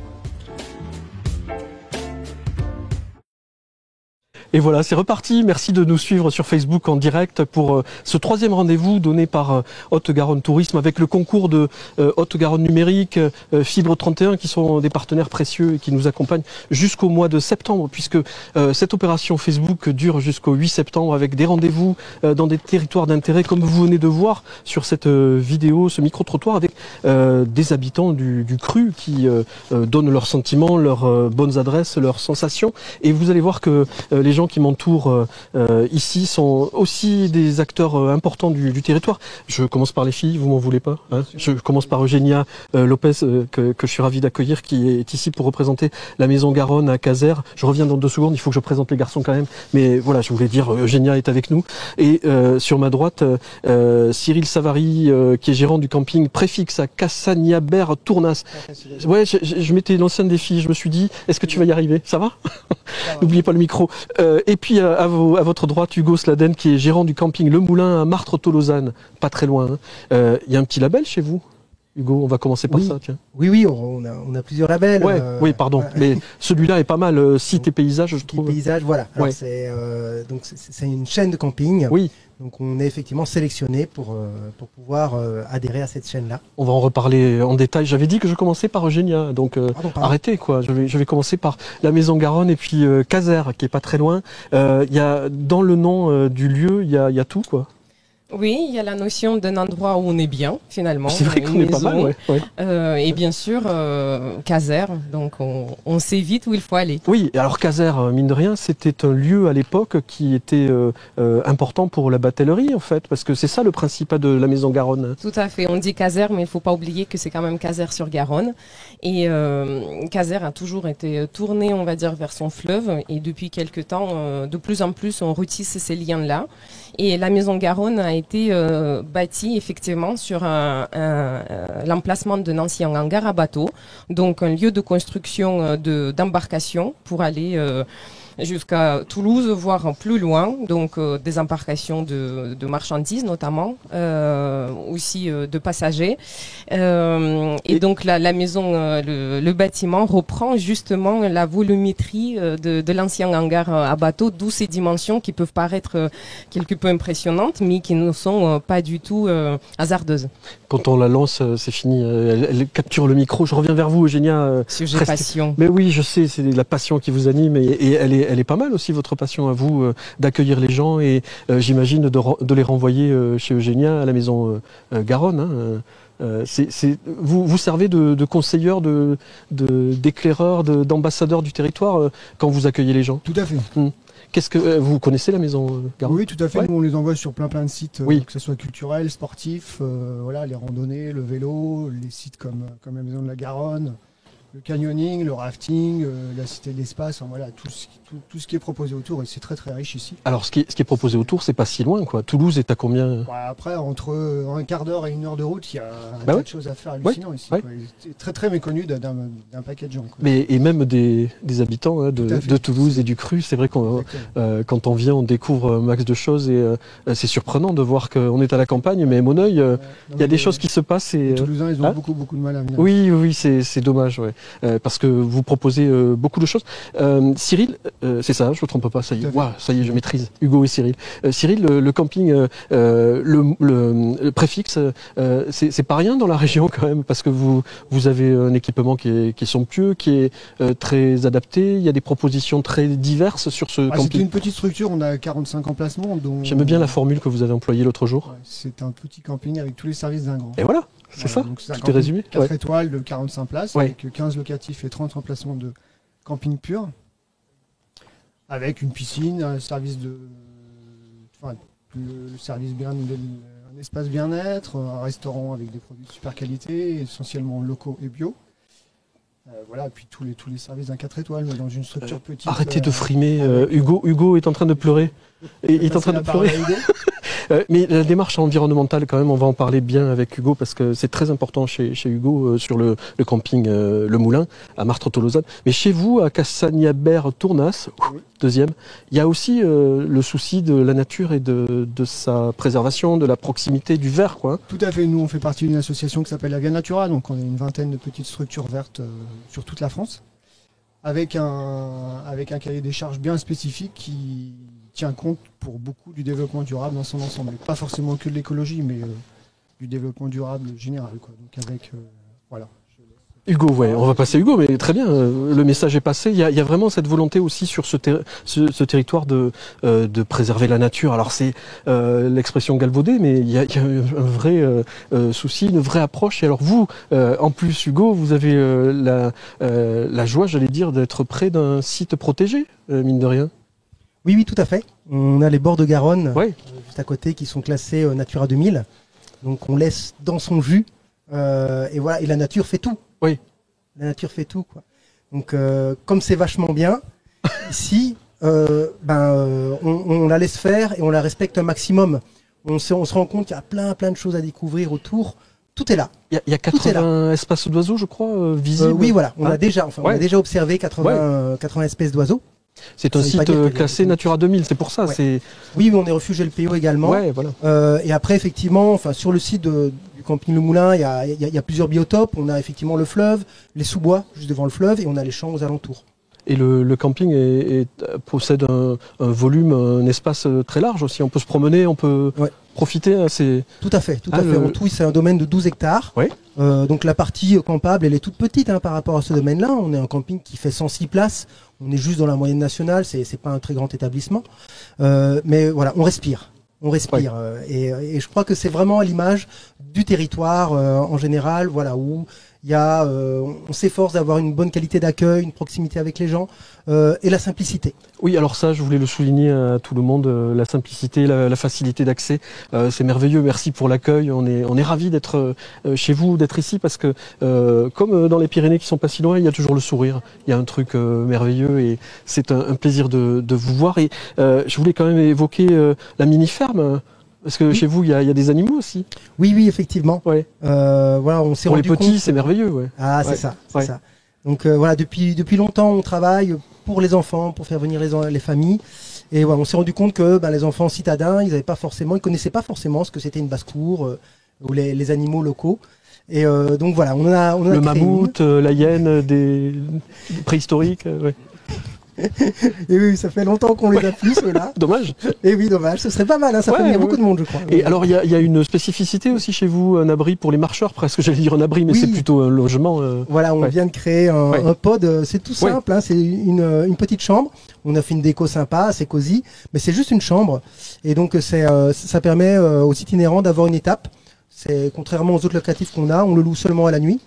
Et voilà, c'est reparti. Merci de nous suivre sur Facebook en direct pour ce 3e rendez-vous donné par Haute-Garonne Tourisme avec le concours de Haute-Garonne Numérique, Fibre 31 qui sont des partenaires précieux et qui nous accompagnent jusqu'au mois de septembre puisque cette opération Facebook dure jusqu'au 8 septembre avec des rendez-vous dans des territoires d'intérêt comme vous venez de voir sur cette vidéo, ce micro-trottoir avec des habitants du cru qui donnent leurs sentiments, leurs bonnes adresses, leurs sensations et vous allez voir que les gens qui m'entourent ici sont aussi des acteurs importants du territoire. Je commence par les filles, vous m'en voulez pas hein. Je commence par Eugénia Lopez que je suis ravi d'accueillir qui est ici pour représenter la Maison Garonne à Caser. Je reviens dans 2 secondes, il faut que je présente les garçons quand même. Mais voilà, je voulais dire Eugénia est avec nous. Et sur ma droite, Cyril Savary qui est gérant du camping Préfixe à Cassagnabert-Tournas. Ouais, je m'étais lancé un défi, je me suis dit, est-ce que tu vas y arriver? Ça va? N'oubliez pas le micro. Et puis à votre droite, Hugo Sladen, qui est gérant du camping Le Moulin à Martres-Tolosane, pas très loin. Il y a un petit label chez vous, Hugo, on va commencer par ça. Tiens. Oui, on a plusieurs labels. Ouais, oui, pardon, voilà. Mais celui-là est pas mal. Site et paysages, je trouve. Paysages, voilà. Alors, c'est une chaîne de camping. Oui. Donc on est effectivement sélectionné pour pouvoir adhérer à cette chaîne-là. On va en reparler en détail. J'avais dit que je commençais par Eugénia, donc arrêtez quoi. Je vais commencer par la Maison Garonne et puis Caser, qui est pas très loin. Il y a dans le nom du lieu, il y a tout quoi. Oui, il y a la notion d'un endroit où on est bien, finalement. C'est vrai qu'on est pas mal, ouais. Et bien sûr, Caser, donc on sait vite où il faut aller. Oui, alors Caser, mine de rien, c'était un lieu à l'époque qui était important pour la batellerie, en fait, parce que c'est ça le principe de la Maison Garonne. Tout à fait, on dit Caser, mais il ne faut pas oublier que c'est quand même Caser-sur-Garonne. Et Caser a toujours été tourné, on va dire, vers son fleuve. Et depuis quelques temps, de plus en plus, on retisse ces liens-là. Et la Maison Garonne a été bâtie effectivement sur l'emplacement d'un ancien hangar à bateau, donc un lieu de construction d'embarcation pour aller jusqu'à Toulouse, voire plus loin, donc des embarcations de marchandises notamment, aussi de passagers. Et donc la maison, le bâtiment reprend justement la volumétrie de l'ancien hangar à bateau, d'où ces dimensions qui peuvent paraître quelque peu impressionnantes, mais qui ne sont pas du tout hasardeuses. Quand on la lance, c'est fini. Elle capture le micro. Je reviens vers vous, Eugénia. Sujet passion. Mais oui, je sais, c'est la passion qui vous anime et elle est pas mal aussi, votre passion à vous, d'accueillir les gens et j'imagine de les renvoyer chez Eugénia à la Maison Garonne. Vous servez de conseilleur, d'éclaireur, d'ambassadeur du territoire quand vous accueillez les gens. Tout à fait. Qu'est-ce que vous connaissez la Maison Garonne? Oui, tout à fait. Ouais. Nous, on les envoie sur plein de sites, oui. Que ce soit culturel, sportif, voilà, les randonnées, le vélo, les sites comme la Maison de la Garonne, le canyoning, le rafting, la Cité de l'Espace, voilà, tout ce qui est proposé autour, et c'est très très riche ici. Alors ce qui est proposé autour, c'est pas si loin, quoi. Toulouse est à combien? Après, entre un quart d'heure et 1 heure de route, il y a un tas de choses à faire hallucinant ici. Ouais. C'est très très méconnu d'un paquet de gens. Quoi. Et même des habitants de Toulouse et du Cru, c'est vrai qu'on quand on vient, on découvre un max de choses et c'est surprenant de voir qu'on est à la campagne, mais à mon œil, il y a des choses qui se passent. Les Toulousains, ils ont beaucoup de mal à venir. Oui, c'est dommage, ouais. parce que vous proposez beaucoup de choses. Cyril, c'est ça, je me trompe pas, ça y est, ça y est, je maîtrise. Hugo et Cyril. Cyril, le camping, le préfixe, c'est pas rien dans la région quand même, parce que vous avez un équipement qui est somptueux, qui est très adapté. Il y a des propositions très diverses sur ce camping. C'est une petite structure, on a 45 emplacements. J'aime bien la formule que vous avez employée l'autre jour. Ouais, c'est un petit camping avec tous les services d'un grand. Et voilà, c'est ça. Tout est résumé. 4 étoiles de 45 places, avec 15 locatifs et 30 emplacements de camping pur. Avec une piscine, un service le service un espace bien-être, un restaurant avec des produits de super qualité, essentiellement locaux et bio. Voilà, et puis tous les services d'un 4 étoiles, mais dans une structure petite. Arrêtez de frimer, Hugo est en train de pleurer. Il est en train de pleurer. Mais la démarche environnementale, quand même, on va en parler bien avec Hugo, parce que c'est très important chez Hugo sur le camping Le Moulin, à Martres-Tolosane. Mais chez vous, à Cassagnaber-Tournas, deuxième, il y a aussi le souci de la nature et de sa préservation, de la proximité du vert, quoi. Tout à fait. Nous, on fait partie d'une association qui s'appelle la Via Natura, donc on est une vingtaine de petites structures vertes sur toute la France, avec un cahier des charges bien spécifique qui tient compte pour beaucoup du développement durable dans son ensemble. Pas forcément que de l'écologie, mais du développement durable général, quoi. Donc avec, voilà. Hugo, on va passer Hugo, mais très bien, le message est passé. Il y a vraiment cette volonté aussi sur ce territoire de préserver la nature. Alors c'est l'expression galvaudée, mais il y a un vrai souci, une vraie approche. Et alors vous, en plus Hugo, vous avez la joie, j'allais dire, d'être près d'un site protégé, mine de rien. Oui, tout à fait. On a les bords de Garonne, juste à côté, qui sont classés Natura 2000. Donc on laisse dans son jus, et voilà, et la nature fait tout. Oui. La nature fait tout, quoi. Donc comme c'est vachement bien, ici, on la laisse faire et on la respecte un maximum. On se rend compte qu'il y a plein de choses à découvrir autour. Tout est là. Il y a 80 espèces d'oiseaux, je crois, visibles. Oui, voilà. On a déjà observé 80 espèces d'oiseaux. C'est un site classé Natura 2000, c'est pour ça. Oui, on est refuge LPO également. Voilà. Et après, effectivement, sur le site du camping Le Moulin, il y a plusieurs biotopes. On a effectivement le fleuve, les sous-bois juste devant le fleuve, et on a les champs aux alentours. Et le camping possède un volume, un espace très large aussi. On peut se promener, on peut profiter. Tout à fait. En tout, c'est un domaine de 12 hectares. Donc la partie campable, elle est toute petite par rapport à ce domaine-là. On est un camping qui fait 106 places. On est juste dans la moyenne nationale. C'est pas un très grand établissement. Mais voilà, on respire. Et je crois que c'est vraiment à l'image du territoire en général, voilà, où il y a, on s'efforce d'avoir une bonne qualité d'accueil, une proximité avec les gens et la simplicité. Oui, alors ça, je voulais le souligner à tout le monde, la simplicité, la facilité d'accès, c'est merveilleux. Merci pour l'accueil. On est ravis d'être chez vous, d'être ici, parce que comme dans les Pyrénées qui sont pas si loin, il y a toujours le sourire. Il y a un truc merveilleux et c'est un plaisir de vous voir. Et je voulais quand même évoquer la mini-ferme. Parce que chez vous, il y a des animaux aussi. Oui, effectivement. Voilà, on s'est pour rendu les petits, compte... c'est merveilleux. Ah, c'est ça. Donc voilà, depuis longtemps, on travaille pour les enfants, pour faire venir les familles. Et voilà, on s'est rendu compte que les enfants citadins, ils connaissaient pas forcément ce que c'était une basse-cour ou les animaux locaux. Et donc voilà, on a le mammouth, la hyène des préhistoriques. Et oui, ça fait longtemps qu'on les a plus, ceux-là. Dommage. Et oui, dommage. Ce serait pas mal, ça fait venir beaucoup de monde, je crois. Et alors, il y a une spécificité aussi chez vous, un abri pour les marcheurs, presque, j'allais dire un abri, mais c'est plutôt un logement. Voilà, on vient de créer un pod, c'est tout simple, c'est une petite chambre. On a fait une déco sympa, c'est cosy, mais c'est juste une chambre. Et donc, ça permet aux itinérants d'avoir une étape. C'est contrairement aux autres locatifs qu'on a, on le loue seulement à la nuit.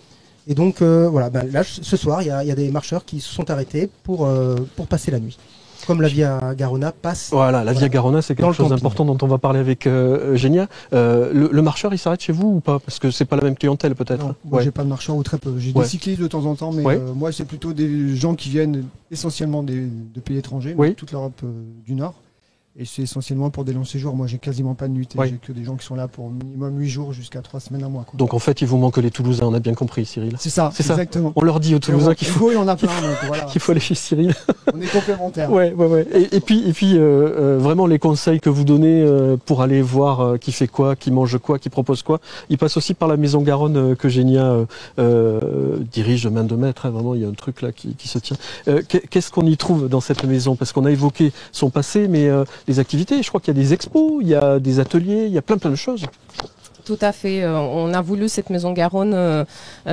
Et donc voilà, là ce soir il y a des marcheurs qui se sont arrêtés pour passer la nuit. Comme la Via Garona passe. Voilà, la Via Garona, c'est quelque chose d'important dont on va parler avec Eugénia. Le marcheur, il s'arrête chez vous ou pas? Parce que c'est pas la même clientèle peut-être. Moi j'ai pas de marcheur ou très peu. J'ai des cyclistes de temps en temps, mais moi c'est plutôt des gens qui viennent essentiellement de pays étrangers, de toute l'Europe du Nord. Et c'est essentiellement pour des longs séjours. Moi, j'ai quasiment pas de nuitée. J'ai que des gens qui sont là pour minimum 8 jours jusqu'à 3 semaines, un mois. Quoi. Donc en fait, il vous manque les Toulousains, on a bien compris, Cyril. C'est ça, exactement. On leur dit aux Toulousains qu'il faut... il y en a plein, donc voilà. qu'il faut aller chez Cyril. On est complémentaires. Ouais. Et puis vraiment les conseils que vous donnez pour aller voir qui fait quoi, qui mange quoi, qui propose quoi, ils passent aussi par la Maison Garonne que Génia dirige de main de maître. Hein, vraiment, il y a un truc là qui se tient. Qu'est-ce qu'on y trouve dans cette maison? Parce qu'on a évoqué son passé, mais les activités, je crois qu'il y a des expos, il y a des ateliers, il y a plein de choses. Tout à fait. On a voulu cette Maison Garonne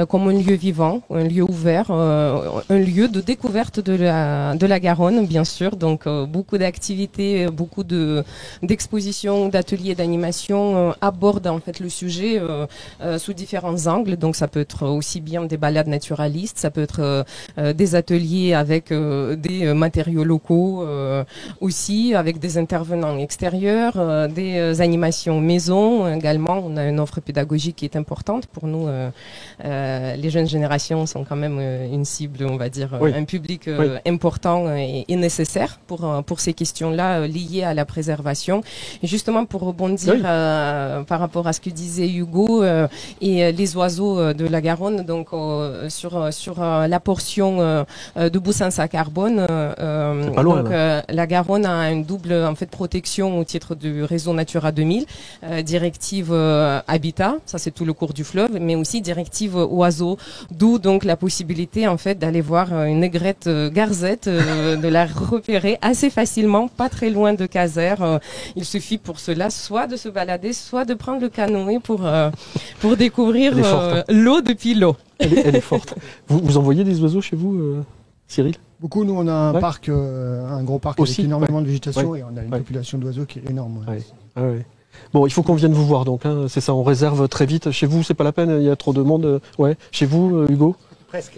comme un lieu vivant, un lieu ouvert, un lieu de découverte de la Garonne, bien sûr. Donc beaucoup d'activités, beaucoup d'expositions, d'ateliers, d'animation abordent en fait le sujet sous différents angles. Donc ça peut être aussi bien des balades naturalistes, ça peut être des ateliers avec des matériaux locaux aussi, avec des intervenants extérieurs, des animations maison également. On a une offre pédagogique qui est importante pour nous. Les jeunes générations sont quand même une cible, on va dire, un public important et nécessaire pour ces questions-là liées à la préservation. Et justement, pour rebondir par rapport à ce que disait Hugo et les oiseaux de la Garonne, donc sur la portion de Boussens-à-Carbone, la Garonne a une double en fait protection au titre du réseau Natura 2000, directive habitat, ça c'est tout le cours du fleuve, mais aussi directive oiseaux, d'où donc la possibilité en fait d'aller voir une aigrette garzette, de la repérer assez facilement, pas très loin de Caser. Il suffit pour cela soit de se balader, soit de prendre le canoë pour découvrir l'eau depuis l'eau. Elle est forte. Vous envoyez des oiseaux chez vous, Cyril? Beaucoup, nous on a un parc, un gros parc aussi, avec énormément de végétation et on a une population d'oiseaux qui est énorme. Bon, il faut qu'on vienne vous voir donc, hein, c'est ça, on réserve très vite. Chez vous, c'est pas la peine, il y a trop de monde. Chez vous, Hugo?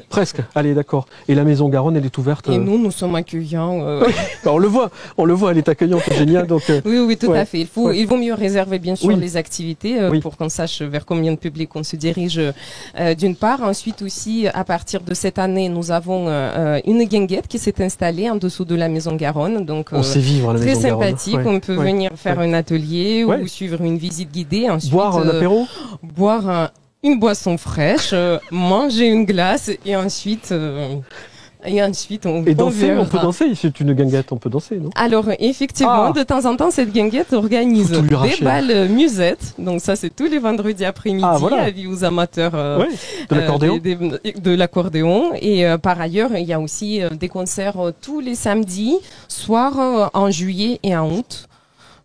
Presque. Allez, d'accord. Et la Maison Garonne, elle est ouverte. Et nous sommes accueillants. On le voit, elle est accueillante, c'est génial. Donc, oui, tout à fait. Il vaut mieux réserver, bien sûr, les activités pour qu'on sache vers combien de public on se dirige, d'une part. Ensuite aussi, à partir de cette année, nous avons une guinguette qui s'est installée en dessous de la Maison Garonne. Donc, on sait vivre à la Maison Garonne. Très sympathique. On peut venir faire un atelier ou suivre une visite guidée. Ensuite, boire un apéro. Boire une boisson fraîche, manger une glace et ensuite on danser, on peut danser, c'est une guinguette, on peut danser, non? Alors effectivement, de temps en temps, cette guinguette organise des balles musettes, donc ça c'est tous les vendredis après-midi, avis aux amateurs de l'accordéon. Et par ailleurs, il y a aussi des concerts tous les samedis soirs en juillet et en août.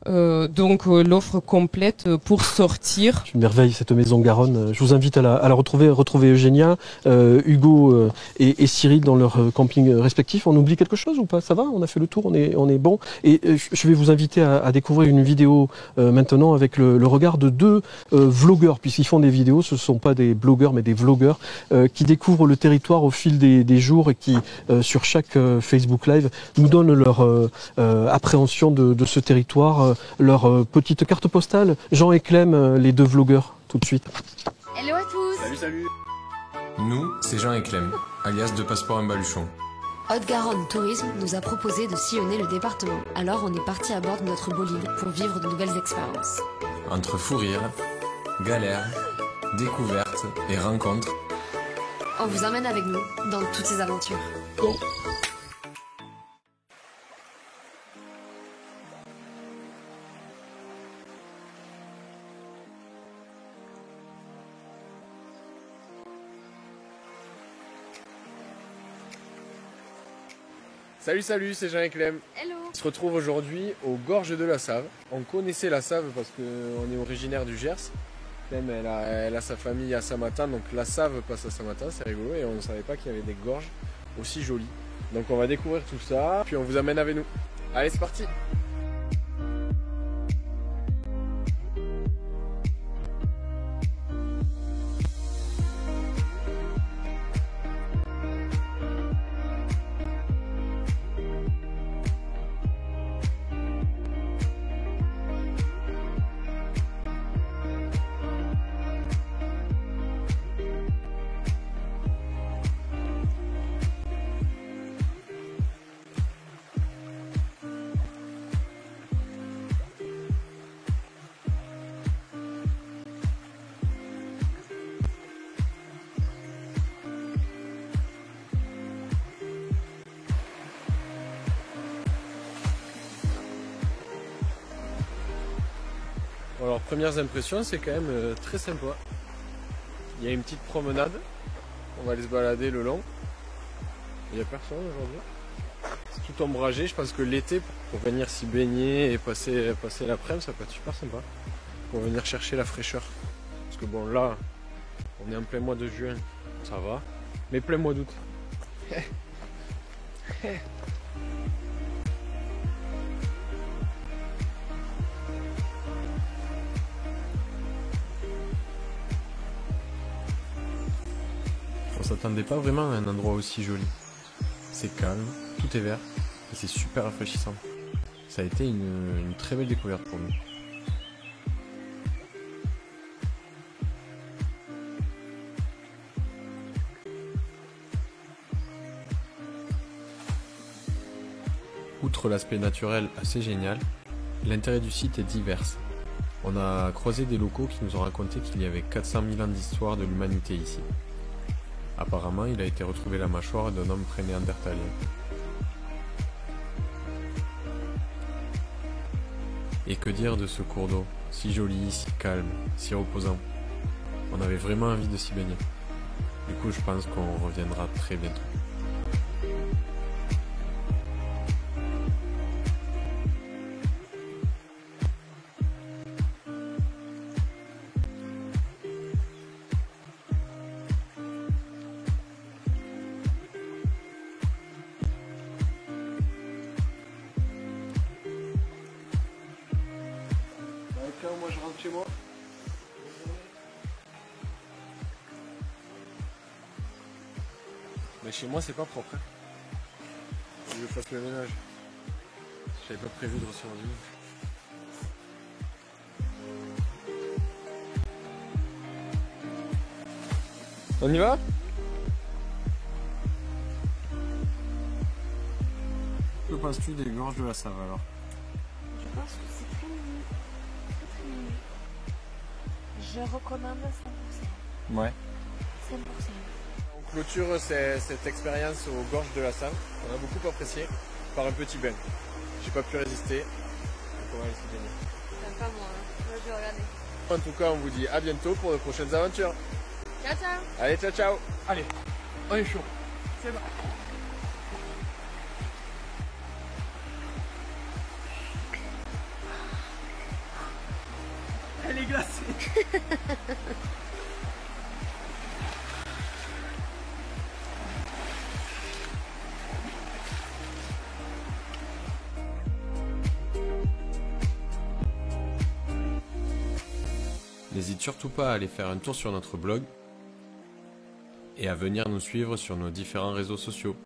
Donc l'offre complète pour sortir. C'est une merveille cette Maison Garonne. Je vous invite à la retrouver Eugénia, Hugo et Cyril dans leur camping respectif. On oublie quelque chose ou pas? Ça va? On a fait le tour, on est bon. Et je vais vous inviter à découvrir une vidéo maintenant avec le regard de deux vlogueurs, puisqu'ils font des vidéos. Ce ne sont pas des blogueurs mais des vlogueurs qui découvrent le territoire au fil des jours et qui sur chaque Facebook Live nous donnent leur appréhension de ce territoire. Leur petite carte postale. Jean et Clem, les deux vlogueurs, tout de suite. Hello à tous. Salut. Nous, c'est Jean et Clem, alias de Passeport un Baluchon. Haute-Garonne Tourisme nous a proposé de sillonner le département. Alors on est parti à bord de notre bolide pour vivre de nouvelles expériences. Entre fou rire, galères, découvertes et rencontres, on vous emmène avec nous dans toutes ces aventures. Salut, c'est Jean et Clem. Hello. On se retrouve aujourd'hui aux Gorges de la Save. On connaissait la Save parce qu'on est originaire du Gers. Clem, elle a sa famille à Samatan, donc la Save passe à Samatan, c'est rigolo. Et on ne savait pas qu'il y avait des gorges aussi jolies. Donc on va découvrir tout ça, puis on vous amène avec nous. Allez, c'est parti! Bon, alors premières impressions, c'est quand même très sympa. Il y a une petite promenade, on va aller se balader le long. Il n'y a personne aujourd'hui. C'est tout ombragé, je pense que l'été, pour venir s'y baigner et passer l'après-midi, ça peut être super sympa. Pour venir chercher la fraîcheur. Parce que bon là, on est en plein mois de juin, ça va. Mais plein mois d'août. On s'attendait pas vraiment à un endroit aussi joli. C'est calme, tout est vert et c'est super rafraîchissant. Ça a été une très belle découverte pour nous. Outre l'aspect naturel assez génial, l'intérêt du site est divers. On a croisé des locaux qui nous ont raconté qu'il y avait 400 000 ans d'histoire de l'humanité ici. Apparemment, il a été retrouvé la mâchoire d'un homme pré-néandertalien. Et que dire de ce cours d'eau, si joli, si calme, si reposant. On avait vraiment envie de s'y baigner. Du coup, je pense qu'on reviendra très bientôt. Moi je rentre chez moi. Mais chez moi c'est pas propre. Je fasse le ménage. J'avais pas prévu de recevoir du monde. On y va? Que penses-tu des gorges de la Save alors? Je pense que c'est très mignon. Je recommande 100%. Ouais. 100%. On clôture cette expérience aux gorges de la Save. On a beaucoup apprécié par un petit bain. J'ai pas pu résister. Donc on va aller se baigner. Pas moi, hein. Moi je vais regarder. En tout cas, on vous dit à bientôt pour de prochaines aventures. Ciao ciao. Allez, ciao ciao. Allez, on est chaud. C'est bon. Elle est glacée. N'hésite surtout pas à aller faire un tour sur notre blog et à venir nous suivre sur nos différents réseaux sociaux.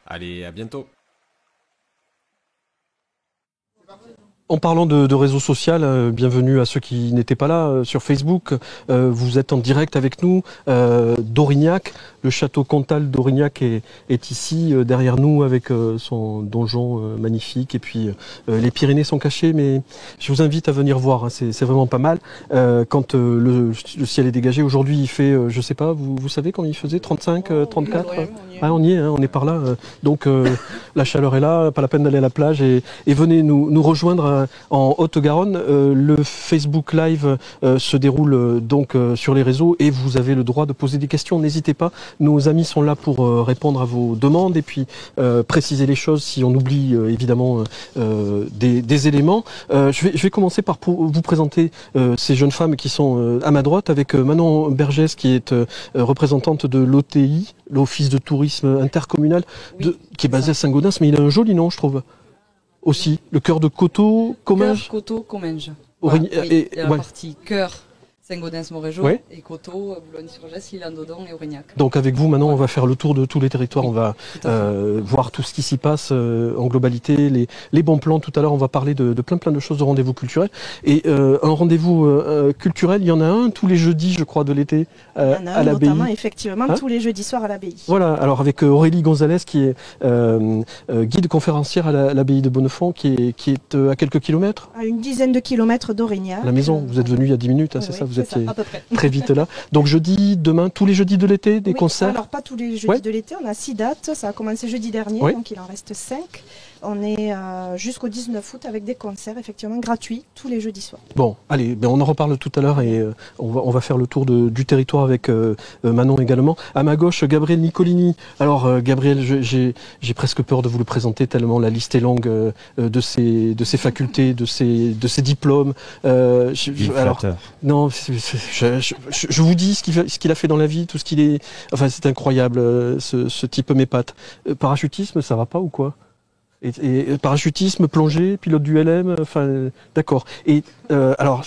Allez, à bientôt. En parlant de réseau social, bienvenue à ceux qui n'étaient pas là sur Facebook. Vous êtes en direct avec nous d'Aurignac. Le château comtal d'Aurignac est ici derrière nous avec son donjon magnifique. Et puis les Pyrénées sont cachées, mais je vous invite à venir voir. Hein, c'est vraiment pas mal. Quand le ciel est dégagé, aujourd'hui il fait, je sais pas, vous savez combien il faisait, 35, 34 on y est, hein, on est par là. Donc la chaleur est là, pas la peine d'aller à la plage et venez nous rejoindre en Haute-Garonne. Le Facebook Live se déroule donc sur les réseaux et vous avez le droit de poser des questions. N'hésitez pas, nos amis sont là pour répondre à vos demandes et puis préciser les choses si on oublie évidemment des éléments. Je vais commencer par vous présenter ces jeunes femmes qui sont à ma droite avec Manon Bergès qui est représentante de l'OTI, l'Office de tourisme intercommunal, qui est basé à Saint-Gaudens, mais il a un joli nom je trouve. Aussi, le cœur de Coteau, Comminges. Cœur, Coteau, Comminges. Voilà, il y a la partie cœur, Saint-Gaudens-Montrégeau, et Coteau, Boulogne-sur-Gesse, L'Île-en-Dodon et Aurignac. Donc avec vous, maintenant, on va faire le tour de tous les territoires. On va voir tout ce qui s'y passe en globalité, les bons plans. Tout à l'heure, on va parler de plein de choses de rendez-vous culturels. Et un rendez-vous culturel, il y en a un tous les jeudis, je crois, de l'été à l'abbaye. Notamment, effectivement, tous les jeudis soirs à l'abbaye. Voilà, alors avec Aurélie Gonzalez, qui est guide conférencière à l'abbaye de Bonnefond, qui est à quelques kilomètres. À une dizaine de kilomètres d'Aurignac. La maison, vous êtes venu il y a 10 minutes, hein, c'est ça, vous êtes à peu près. Très vite là. Donc jeudi, demain, tous les jeudis de l'été, des concerts. Alors pas tous les jeudis de l'été, on a 6 dates, ça a commencé jeudi dernier, donc il en reste 5. On est jusqu'au 19 août avec des concerts, effectivement, gratuits, tous les jeudis soirs. Bon, allez, on en reparle tout à l'heure et on va faire le tour du territoire avec Manon également. À ma gauche, Gabriel Nicolini. Alors, Gabriel, j'ai presque peur de vous le présenter tellement la liste est longue de ses facultés, de ses diplômes. Alors, non, je vous dis ce qu'il a fait dans la vie, tout ce qu'il est... Enfin, c'est incroyable, ce type m'épate. Parachutisme, ça va pas ou quoi ? Et parachutisme, plongée, pilote du LM, enfin d'accord. Et alors,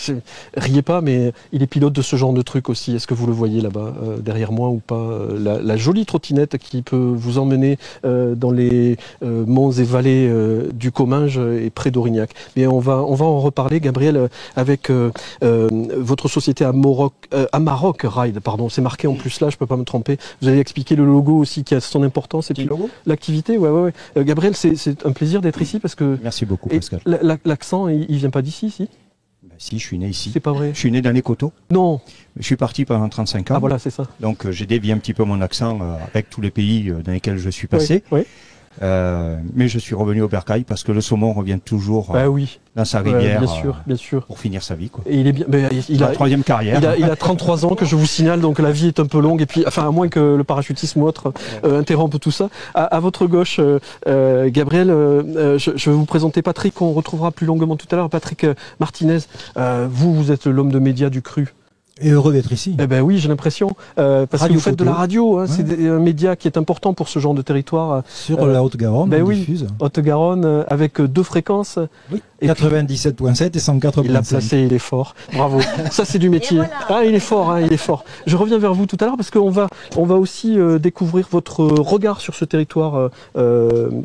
riez pas, mais il est pilote de ce genre de truc aussi. Est-ce que vous le voyez là-bas, derrière moi ou pas, la jolie trottinette qui peut vous emmener dans les monts et vallées du Comminges et près d'Aurignac. Mais on va en reparler, Gabriel, avec votre société Amarok Ride, pardon. C'est marqué en plus là, je peux pas me tromper. Vous allez expliquer le logo aussi qui a son importance et puis l'activité. Ouais. Gabriel, c'est un plaisir d'être ici parce que... Merci beaucoup, Pascal. L'accent, il vient pas d'ici, si ? Si, je suis né ici. C'est pas vrai. Je suis né dans les coteaux. Non. Je suis parti pendant 35 ans. Ah voilà, c'est ça. Donc j'ai dévié un petit peu mon accent avec tous les pays dans lesquels je suis passé. Oui. Mais je suis revenu au bercail parce que le saumon revient toujours dans sa rivière bien sûr. pour finir sa vie. Quoi. Et il est bien. Il a troisième carrière. Il a 33 ans que je vous signale, donc la vie est un peu longue. Et puis, enfin, à moins que le parachutisme ou autre interrompe tout ça. À votre gauche, Gabriel, je vais vous présenter Patrick, qu'on retrouvera plus longuement tout à l'heure. Patrick Martinez, vous êtes l'homme de médias du Cru. Et heureux d'être ici. Eh ben oui, j'ai l'impression, parce Radio que vous faites de la Photo. radio, hein, c'est un média qui est important pour ce genre de territoire. Sur la Haute-Garonne, on diffuse. Haute-Garonne, avec 2 fréquences. Oui, 97.7 et 104.5. Il l'a placé, il est fort. Bravo. Ça, c'est du métier. Voilà. Ah, il est fort, il est fort. Je reviens vers vous tout à l'heure parce qu'on va aussi découvrir votre regard sur ce territoire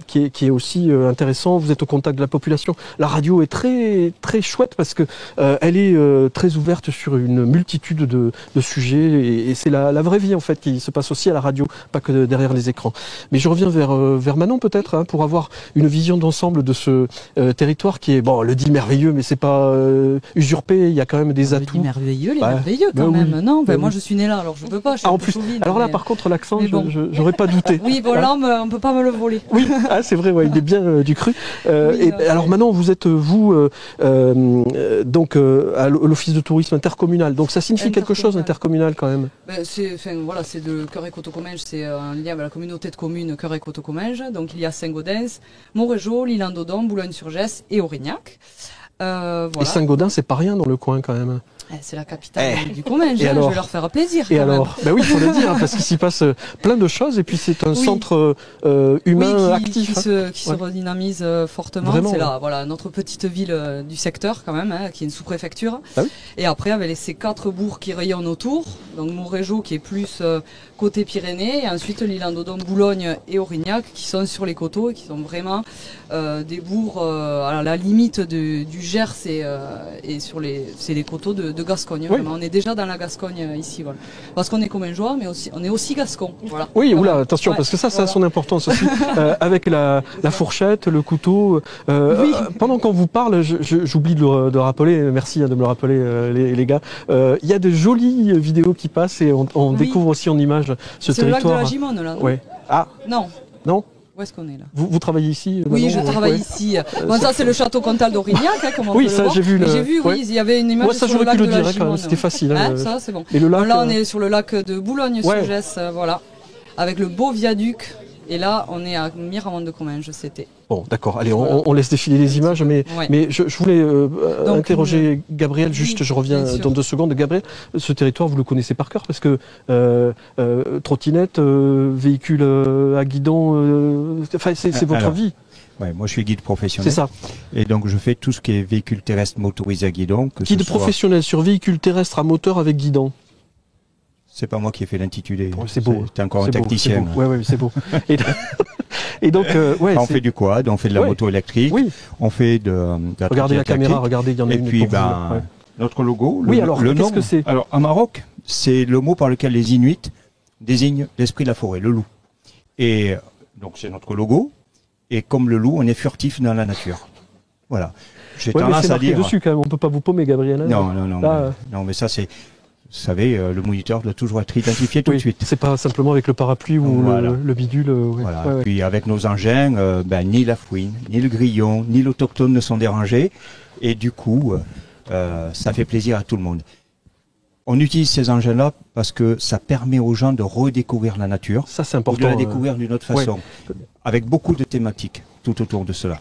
qui est aussi intéressant. Vous êtes au contact de la population. La radio est très, très chouette parce que elle est très ouverte sur une multitude de sujets et c'est la vraie vie en fait qui se passe aussi à la radio, pas que derrière les écrans. Mais je reviens vers Manon peut-être pour avoir une vision d'ensemble de ce territoire qui est, bon, le dit merveilleux, mais c'est pas usurpé, il y a quand même des atouts. Merveilleux, merveilleux quand même. Oui. Non, moi je suis né là, alors je peux pas. En plus, alors là par contre l'accent, j'aurais pas douté. Oui, bon là on peut pas me le voler. Oui, c'est vrai, il est bien du Cru. Alors Manon, vous êtes donc à l'office de tourisme intercommunal, donc ça signifie quelque chose intercommunal quand même. C'est de Cœur et Coteaux-Comminges, c'est un lien avec la communauté de communes Cœur et Coteaux-Comminges. Donc il y a Saint-Gaudens, Montrégeau, l'Île-en-Dodon, Boulogne-sur-Gesse et Aurignac. Voilà. Et Saint-Gaudens, c'est pas rien dans le coin quand même. C'est la capitale du Comminges, je vais leur faire plaisir. Et alors, oui, il faut le dire, parce qu'il s'y passe plein de choses, et puis c'est un centre humain actif. Qui se redynamise fortement. C'est là, voilà, notre petite ville du secteur quand même, qui est une sous-préfecture. Ah oui. Et après, avec ces 4 bourgs qui rayonnent autour, donc Montrégeau qui est plus côté Pyrénées, et ensuite l'Île-en-Dodon, Boulogne et Aurignac qui sont sur les coteaux et qui sont vraiment des bourgs à la limite du Gers et sur les coteaux de Gascogne. Oui. On est déjà dans la Gascogne ici, voilà. Parce qu'on est commingeois, mais on est aussi gascon. Voilà. Oui, attention, parce que ça a son importance aussi. Avec la fourchette, le couteau. Pendant qu'on vous parle, j'oublie de rappeler, merci de me le rappeler les gars, il y a de jolies vidéos qui passent et on découvre aussi en images ce territoire. C'est le lac de la Gimone là, non ? Oui. Ah. Non. Où est-ce qu'on est là ? Vous travaillez ici ? Oui, je travaille ici. Ça c'est le château Comtal d'Aurignac, comment oui, ça j'ai vu. Il y avait une image sur le lac de la Gimone. C'était facile. Ça c'est bon. Et le lac, là on est sur le lac de Boulogne-sur-Gesse, voilà, avec le beau viaduc. Et là, on est à Miramont de Comminges, c'était. Bon, d'accord. Allez, on laisse défiler les images, mais je voulais interroger Gabriel. Juste, je reviens dans 2 secondes. Gabriel, ce territoire, vous le connaissez par cœur parce que trottinette, véhicule à guidon, c'est votre vie. Ouais, moi je suis guide professionnel. C'est ça. Et donc je fais tout ce qui est véhicule terrestre motorisé à guidon. Guide professionnel sur véhicule terrestre à moteur avec guidon. C'est pas moi qui ai fait l'intitulé. C'est beau. T'es encore un tacticien. Oui, c'est beau. Et donc, on fait du quad, on fait de la moto électrique, on fait de la regardez la caméra, regardez, il y en a une. Et puis, notre logo, le nom. Qu'est-ce que c'est ? Alors, Amarok, c'est le mot par lequel les Inuits désignent l'esprit de la forêt, le loup. Et donc, c'est notre logo. Et comme le loup, on est furtif dans la nature. Voilà. J'ai tendance à dire. Dessus quand même. On peut pas vous paumer, Gabriel. Non, mais ça c'est. savez, le moniteur doit toujours être identifié tout de suite. C'est pas simplement avec le parapluie ou voilà. le bidule. Voilà. Puis avec nos engins, ni la fouine, ni le grillon, ni l'autochtone ne sont dérangés. Et du coup, ça fait plaisir à tout le monde. On utilise ces engins-là parce que ça permet aux gens de redécouvrir la nature. Ça, c'est important. Ou de la découvrir d'une autre façon. Avec beaucoup de thématiques tout autour de cela.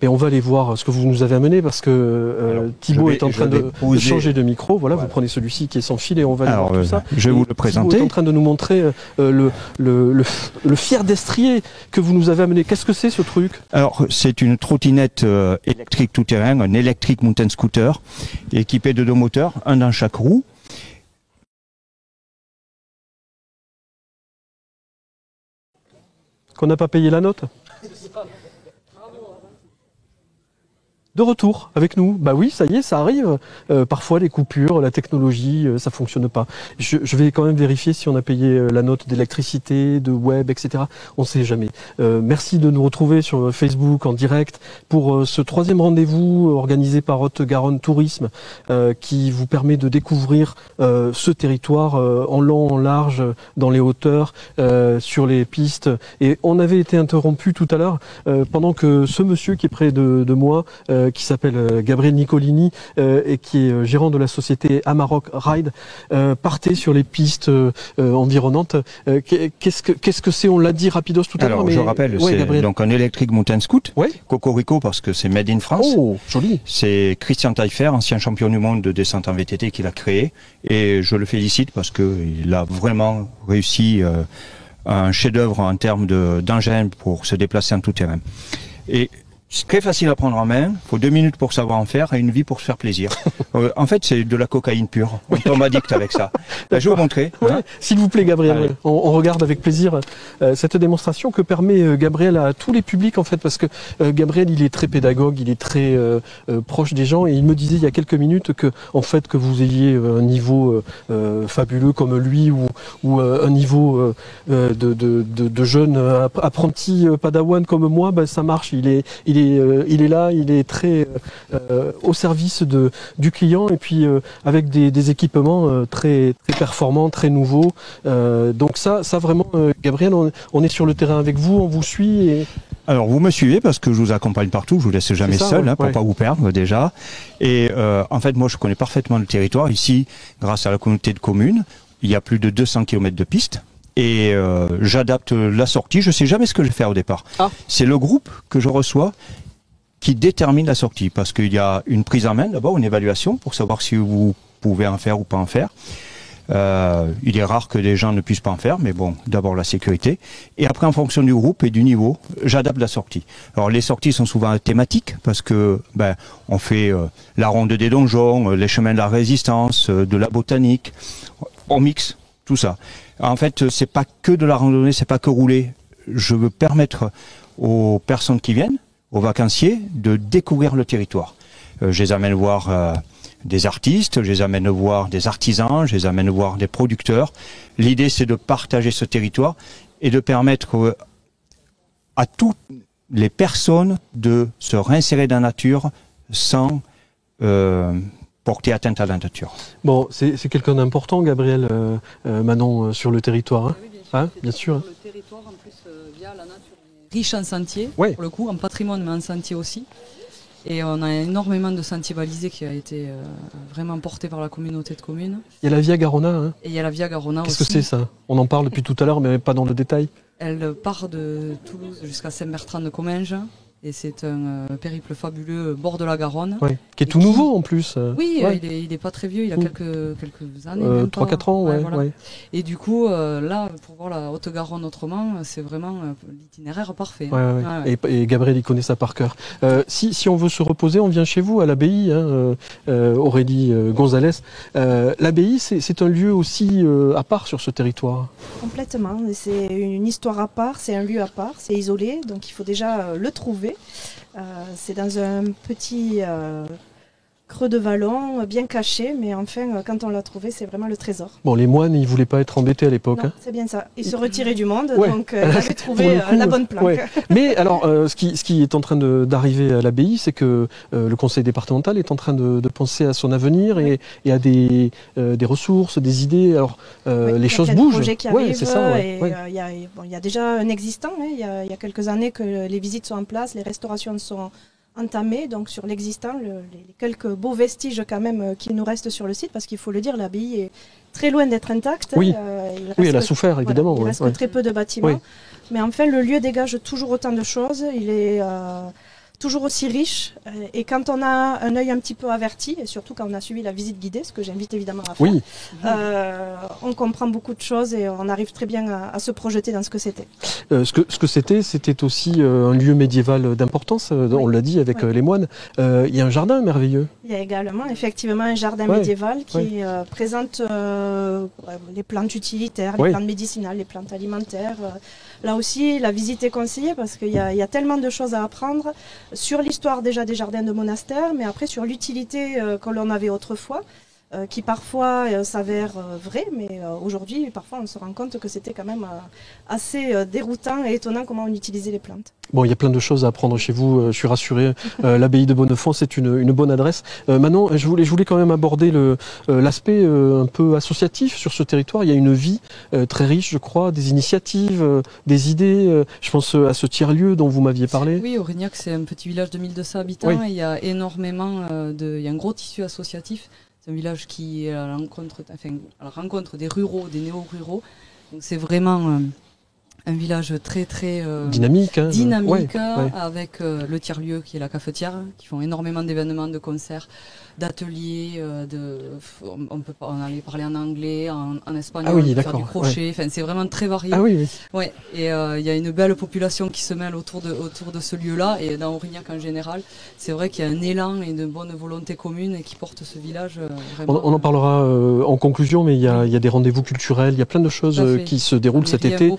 Mais on va aller voir ce que vous nous avez amené parce que Thibaut est en train de changer de micro. Voilà, vous prenez celui-ci qui est sans fil et on va aller voir tout ça. Je vais vous le présenter. Thibaut est en train de nous montrer le fier destrier que vous nous avez amené. Qu'est-ce que c'est ce truc? Alors, c'est une trottinette électrique tout-terrain, un Electric Mountain Scooter, équipé de 2 moteurs, un dans chaque roue. Qu'on n'a pas payé la note? De retour avec nous. Bah oui, ça y est, ça arrive. Parfois, les coupures, la technologie, ça fonctionne pas. Je vais quand même vérifier si on a payé la note d'électricité, de web, etc. On sait jamais. Merci de nous retrouver sur Facebook en direct pour ce 3e rendez-vous organisé par Haute-Garonne Tourisme qui vous permet de découvrir ce territoire en long, en large, dans les hauteurs, sur les pistes. Et on avait été interrompu tout à l'heure pendant que ce monsieur qui est près de moi qui s'appelle Gabriel Nicolini et qui est gérant de la société Amarok Ride, partait sur les pistes environnantes. Qu'est-ce que c'est? On l'a dit rapidos tout à l'heure. Alors, je rappelle, c'est donc un Electric Mountain Scoot. Cocorico parce que c'est made in France. Oh, joli. C'est Christian Taillefer, ancien champion du monde de descente en VTT, qui l'a créé. Et je le félicite parce qu'il a vraiment réussi un chef-d'œuvre en termes d'engin pour se déplacer en tout terrain. Et c'est très facile à prendre en main, il faut 2 minutes pour savoir en faire et 1 vie pour se faire plaisir. En fait, c'est de la cocaïne pure. On tombe addict avec ça. Je vais vous montrer. Hein. S'il vous plaît, Gabriel, on regarde avec plaisir cette démonstration que permet Gabriel à tous les publics, en fait, parce que Gabriel, il est très pédagogue, il est très proche des gens, et il me disait il y a quelques minutes que, en fait, que vous ayez un niveau fabuleux comme lui ou un niveau de jeune apprenti padawan comme moi, ben, ça marche. Il est là, il est très au service du client et puis avec des équipements très performants, très nouveaux. Donc ça vraiment, Gabriel, on est sur le terrain avec vous, on vous suit. Alors vous me suivez parce que je vous accompagne partout, je vous laisse jamais seul pour pas vous perdre déjà. Et en fait, moi je connais parfaitement le territoire. Ici, grâce à la communauté de communes, il y a plus de 200 km de pistes. Et j'adapte la sortie, je sais jamais ce que je vais faire au départ. C'est le groupe que je reçois qui détermine la sortie, parce qu'il y a une prise en main d'abord, une évaluation pour savoir si vous pouvez en faire ou pas en faire. Il est rare que des gens ne puissent pas en faire, mais bon, d'abord la sécurité. Et après, en fonction du groupe et du niveau, j'adapte la sortie. Alors les sorties sont souvent thématiques, parce que on fait la ronde des donjons, les chemins de la résistance, de la botanique, on mixe tout ça. En fait, c'est pas que de la randonnée, c'est pas que rouler. Je veux permettre aux personnes qui viennent, aux vacanciers, de découvrir le territoire. Je les amène voir des artistes, je les amène voir des artisans, je les amène voir des producteurs. L'idée, c'est de partager ce territoire et de permettre à toutes les personnes de se réinsérer dans la nature sans porter atteinte à la nature. Bon, c'est quelqu'un d'important, Gabriel, Manon, sur le territoire. Hein, bien sûr. Sur le territoire, en plus, via la nature, on est riche en sentiers, pour le coup, en patrimoine, mais en sentiers aussi. Et on a énormément de sentiers balisés qui a été vraiment porté par la communauté de communes. Il y a la Via Garona. Hein. Et il y a la Via Garona aussi. Qu'est-ce que c'est ça? On en parle depuis tout à l'heure, mais pas dans le détail. Elle part de Toulouse jusqu'à Saint-Bertrand-de-Comminges. Et c'est un périple fabuleux bord de la Garonne. Qui est tout nouveau en plus. Oui, il est pas très vieux, il a quelques années. 3-4 ans, voilà. Et du coup, là, pour voir la Haute-Garonne autrement, c'est vraiment l'itinéraire parfait. Et Gabriel, il connaît ça par cœur. Si on veut se reposer, on vient chez vous à l'abbaye, Aurélie Gonzalez. L'abbaye, c'est un lieu aussi à part sur ce territoire. Complètement. C'est une histoire à part, c'est un lieu à part, c'est isolé, donc il faut déjà le trouver. C'est dans un petit creux de vallon, bien caché, mais enfin, quand on l'a trouvé, c'est vraiment le trésor. Bon, les moines, ils voulaient pas être embêtés à l'époque. Non, c'est bien ça. Ils se retiraient du monde, donc ils avaient trouvé la bonne planque. Ouais. Mais alors, ce qui est en train d'arriver à l'abbaye, c'est que le conseil départemental est en train de penser à son avenir et à des ressources, des idées. Alors, les choses bougent. Il y a des projets qui arrivent, c'est ça. Il y a déjà un existant. Il y a quelques années que les visites sont en place, les restaurations sont entamées. Donc sur l'existant, les quelques beaux vestiges quand même qui nous restent sur le site, parce qu'il faut le dire, l'abbaye est très loin d'être intacte. Oui, elle a souffert évidemment. Il reste que très peu de bâtiments. Mais enfin, le lieu dégage toujours autant de choses. Il est toujours aussi riche. Et quand on a un œil un petit peu averti, et surtout quand on a suivi la visite guidée, ce que j'invite évidemment à faire, on comprend beaucoup de choses et on arrive très bien à se projeter dans ce que c'était. Ce que c'était aussi un lieu médiéval d'importance, on l'a dit avec les moines. Il y a un jardin merveilleux. Il y a également effectivement un jardin médiéval qui présente les plantes utilitaires, les plantes médicinales, les plantes alimentaires. Là aussi, la visite est conseillée parce qu'il y a tellement de choses à apprendre sur l'histoire déjà des jardins de monastères, mais après sur l'utilité que l'on avait autrefois, qui parfois s'avère vrai, mais aujourd'hui, parfois, on se rend compte que c'était quand même assez déroutant et étonnant comment on utilisait les plantes. Bon, il y a plein de choses à apprendre chez vous, je suis rassuré. L'abbaye de Bonnefond, c'est une bonne adresse. Maintenant, je voulais quand même aborder l'aspect un peu associatif sur ce territoire. Il y a une vie très riche, je crois, des initiatives, des idées. Je pense à ce tiers-lieu dont vous m'aviez parlé. Oui, Aurignac, c'est un petit village de 1200 habitants et il y a énormément il y a un gros tissu associatif. C'est un village qui est à la rencontre des ruraux, des néo-ruraux. Donc c'est vraiment un village très très dynamique, avec le tiers-lieu qui est la cafetière, qui font énormément d'événements, de concerts, d'ateliers, on allait parler en anglais, en espagnol, faire du crochet. Enfin, c'est vraiment très varié. Ouais. Et il y a une belle population qui se mêle autour de ce lieu-là, et dans Aurignac en général, c'est vrai qu'il y a un élan et une bonne volonté commune qui porte ce village. Vraiment, on en parlera en conclusion, mais il y a des rendez-vous culturels, il y a plein de choses qui se déroulent cet été.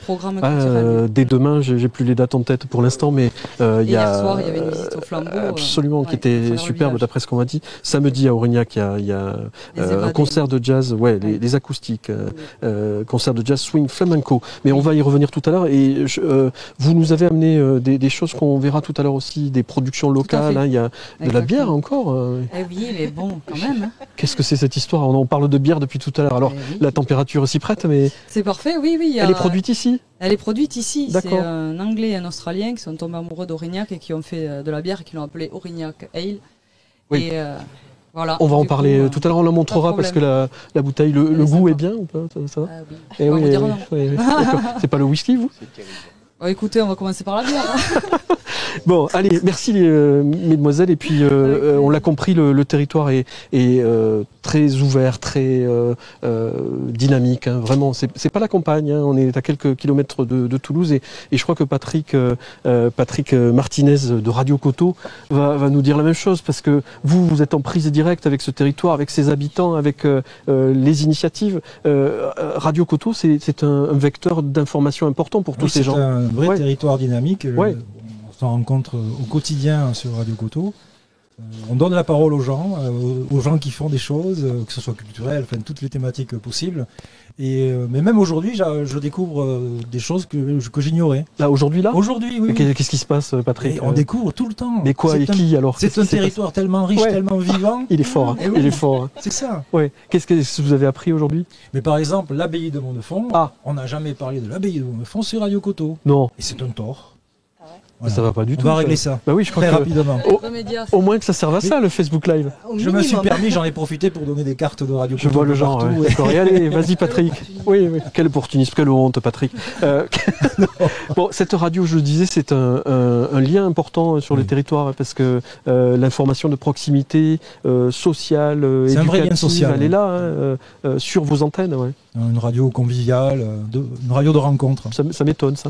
Dès demain, j'ai plus les dates en tête pour l'instant, mais hier soir, il y avait une visite au flambeau. Absolument, qui était superbe d'après ce qu'on m'a dit. Samedi à Aurignac, il y a un concert de jazz, les acoustiques, concert de jazz swing flamenco. Mais on va y revenir tout à l'heure. Et vous nous avez amené des choses qu'on verra tout à l'heure aussi, des productions locales. Il y a de la bière encore. Oui, mais bon, quand même. Qu'est-ce que c'est cette histoire? On parle de bière depuis tout à l'heure. Alors, la température s'y prête, mais... C'est parfait, oui. Elle est produite ici? Elle est produite ici. C'est un Anglais et un Australien qui sont tombés amoureux d'Aurignac et qui ont fait de la bière et qui l'ont appelée Aurignac Ale. Oui. Et voilà. On va en parler tout à l'heure, on la montrera parce que la bouteille, le goût est bien ou pas? Ça va? Oui. C'est pas le whisky, vous? Écoutez, on va commencer par la bière. Bon, allez, merci mesdemoiselles. Et puis, on l'a compris, le territoire est très ouvert, très dynamique. Hein, vraiment, c'est pas la campagne. Hein, on est à quelques kilomètres de Toulouse et je crois que Patrick Martinez de Radio Coteau va nous dire la même chose parce que vous êtes en prise directe avec ce territoire, avec ses habitants, avec les initiatives. Radio Coteau, c'est un vecteur d'information important pour tous ces gens. C'est un vrai territoire dynamique. On s'en rencontre au quotidien sur Radio Coteau. On donne la parole aux gens qui font des choses, que ce soit culturel, enfin toutes les thématiques possibles. Mais même aujourd'hui, je découvre des choses que j'ignorais. Là, aujourd'hui, là ? Aujourd'hui, oui. Qu'est-ce qui se passe, Patrick ? On découvre tout le temps. Mais quoi et qui alors ? C'est un territoire tellement riche, tellement vivant. Il est fort. Il est fort. C'est ça. Ouais. Qu'est-ce que vous avez appris aujourd'hui ? Mais par exemple, l'abbaye de Bonnefond. On n'a jamais parlé de l'abbaye de Bonnefond sur Radio Coteau. Non. Et c'est un tort. Voilà. Ça va pas du tout. On va régler ça. Bah oui, je crois très rapidement. Au moins que ça serve à ça, le Facebook Live. Je me suis permis, j'en ai profité pour donner des cartes de Radio Coteau. Je vois le genre. D'accord. Et allez, vas-y, Patrick. Oui. Quel opportunisme, quelle honte, Patrick. Bon, cette radio, je le disais, c'est un lien important sur le territoire parce que l'information de proximité, sociale, éducative, un vrai lien social, elle est là, sur vos antennes. Ouais. Une radio conviviale, une radio de rencontre. Ça m'étonne, ça.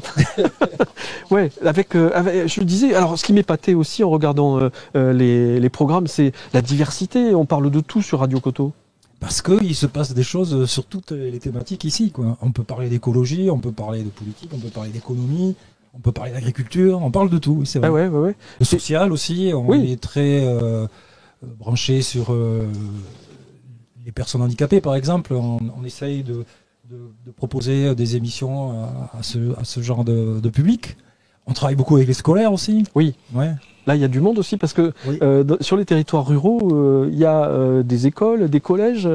Ouais, avec, je le disais, alors ce qui m'épatait aussi en regardant les programmes, c'est la diversité. On parle de tout sur Radio Coteau. Parce qu'il se passe des choses sur toutes les thématiques ici, quoi. On peut parler d'écologie, on peut parler de politique, on peut parler d'économie, on peut parler d'agriculture, on parle de tout, c'est vrai. Ouais. Le social aussi, on est très... branché sur les personnes handicapées, par exemple. On essaye de proposer des émissions à ce genre de public. On travaille beaucoup avec les scolaires aussi. Oui. Ouais. Là, il y a du monde aussi parce que sur les territoires ruraux, il y a des écoles, des collèges,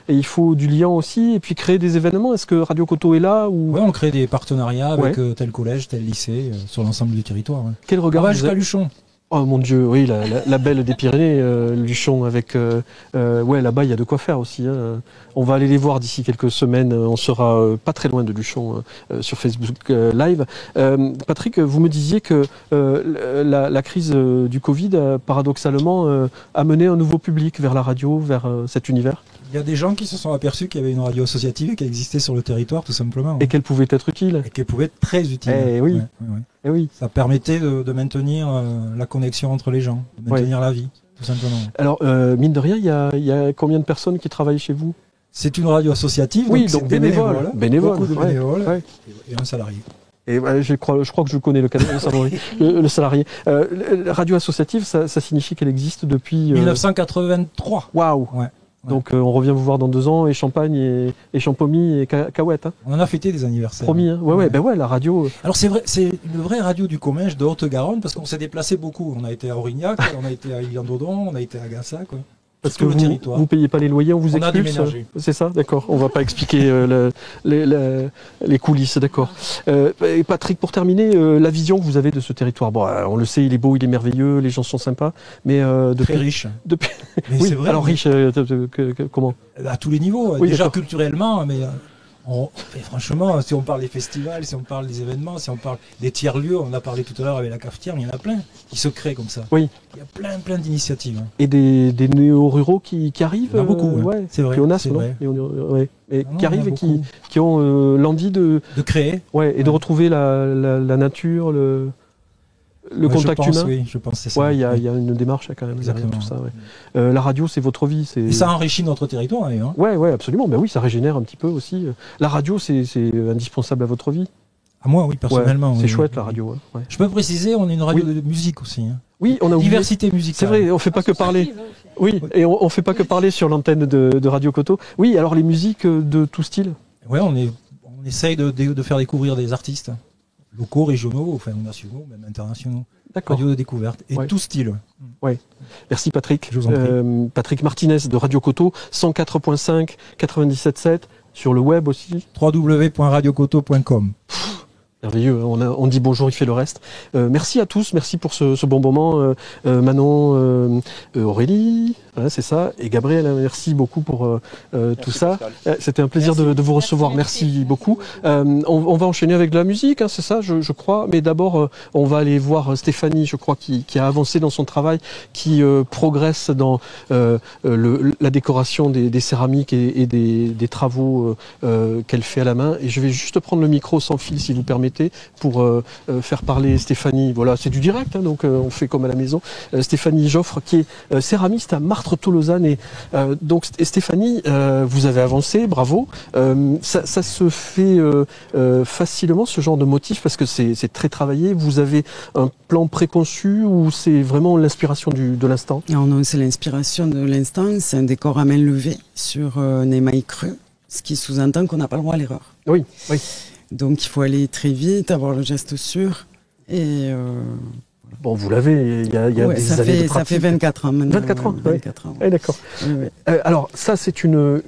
et il faut du lien aussi, et puis créer des événements. Est-ce que Radio Coteau est là ou... Oui, on crée des partenariats avec tel collège, tel lycée, sur l'ensemble du territoire. Ouais. Quel regard on va jusqu'à Luchon. Oh mon Dieu, oui, la belle des Pyrénées, Luchon, avec... ouais, là-bas, il y a de quoi faire aussi. Hein. On va aller les voir d'ici quelques semaines. On sera pas très loin de Luchon sur Facebook Live. Patrick, vous me disiez que la crise du Covid, paradoxalement, a mené un nouveau public vers la radio, vers cet univers. Il y a des gens qui se sont aperçus qu'il y avait une radio associative qui existait sur le territoire, tout simplement. Et qu'elle pouvait être utile. Et qu'elle pouvait être très utile. Eh oui. Eh oui. Ça permettait de maintenir la connexion entre les gens, de maintenir la vie, tout simplement. Alors, mine de rien, il y a combien de personnes qui travaillent chez vous? C'est une radio associative, oui, donc bénévole. Beaucoup de bénévoles et un salarié. Et je crois que je connais le salarié. Radio associative, ça signifie qu'elle existe depuis... 1983. Waouh. Ouais. Donc on revient vous voir dans 2 ans, et champagne, et champomy, et cacahuètes. Hein. On en a fêté des anniversaires. Promis, hein. Ouais, la radio... Alors c'est vrai, c'est une vraie radio du Comminges de Haute-Garonne, parce qu'on s'est déplacé beaucoup. On a été à Aurignac, on a été à Ilian-Dodon, on a été à Gassa, quoi. Parce que vous payez pas les loyers, on vous expulse. C'est ça, d'accord. On va pas expliquer les coulisses, d'accord. Et Patrick, pour terminer, la vision que vous avez de ce territoire. Bon, on le sait, il est beau, il est merveilleux, les gens sont sympas, mais très riche. Mais oui, c'est vrai. Alors riche, comment? À tous les niveaux. Oui, déjà culturellement, mais. Franchement, si on parle des festivals, si on parle des événements, si on parle des tiers-lieux, on a parlé tout à l'heure avec la cafetière, il y en a plein qui se créent comme ça. Oui. Il y a plein d'initiatives. Et des néo-ruraux qui arrivent. Il y en a beaucoup, c'est vrai. Qui qui arrivent et qui ont l'envie de créer. Ouais, et de retrouver la nature, le contact humain. Oui, je pense que c'est ça. Ouais, il y a une démarche quand même derrière tout ça. Ouais. La radio, c'est votre vie. Et ça enrichit notre territoire, d'ailleurs. Ouais, absolument. Ben oui, ça régénère un petit peu aussi. La radio, c'est indispensable à votre vie. À moi, oui, personnellement. C'est chouette la radio. Ouais. Je peux préciser, on est une radio de musique aussi. Hein. Oui, on a diversité musicale. C'est vrai, on fait pas que parler. Oui, et on fait pas que parler sur l'antenne de Radio Coteau. Oui, alors les musiques de tout style. Ouais, on essaye de faire découvrir des artistes locaux, régionaux, enfin nationaux, même internationaux. D'accord. Radio de découverte et tout style. Ouais. Merci Patrick. Je vous en prie. Patrick Martinez de Radio Coteau, 104.5, 97.7, sur le web aussi. www.radiocoteau.com. Merveilleux, on dit bonjour, il fait le reste. Merci à tous, merci pour ce bon moment. Manon, Aurélie, voilà, c'est ça, et Gabriel, merci beaucoup pour tout ça. C'était un plaisir de vous recevoir, merci beaucoup. On va enchaîner avec de la musique, hein, c'est ça, je crois, mais d'abord on va aller voir Stéphanie, je crois, qui a avancé dans son travail, qui progresse dans la décoration des céramiques et des travaux qu'elle fait à la main. Et je vais juste prendre le micro sans fil, si vous permettez, pour faire parler Stéphanie. Voilà, c'est du direct, hein, donc on fait comme à la maison. Stéphanie Joffre, qui est céramiste à Martres-Tolosane. Et donc Stéphanie, vous avez avancé, bravo. Ça se fait facilement, ce genre de motif, parce que c'est très travaillé. Vous avez un plan préconçu ou c'est vraiment l'inspiration de l'instant? Non, c'est l'inspiration de l'instant. C'est un décor à main levée sur un émail creux, ce qui sous-entend qu'on n'a pas le droit à l'erreur. Oui. Donc il faut aller très vite, avoir le geste sûr. Et bon, vous l'avez, il y a des années de pratique. Ça fait 24 ans maintenant. 24 ans, 24 ans. Ouais, d'accord. Alors ça, c'est une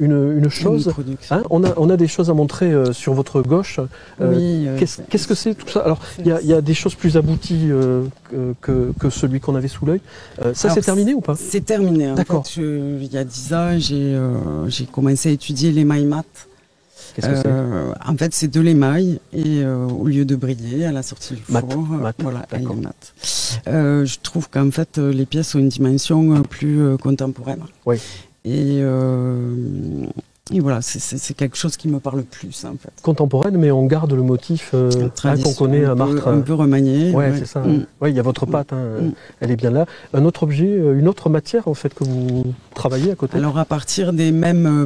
chose. Hein, on a des choses à montrer sur votre gauche. Qu'est-ce que c'est tout ça? Alors il y a des choses plus abouties que celui qu'on avait sous l'œil. Ça, c'est terminé ou pas? C'est terminé. D'accord. Il y a 10 ans, j'ai commencé à étudier l'émail mat. Qu'est-ce que c'est? En fait, c'est de l'émail et au lieu de briller à la sortie du four, voilà, elle est mat. Je trouve qu'en fait, les pièces ont une dimension plus contemporaine. Oui. Et voilà, c'est quelque chose qui me parle plus en fait. Contemporaine, mais on garde le motif qu'on connaît à Martres. Un peu remanié. Ouais, c'est ça. Ouais, il y a votre patte, elle est bien là. Un autre objet, une autre matière en fait que vous travaillez à côté. Alors à partir des mêmes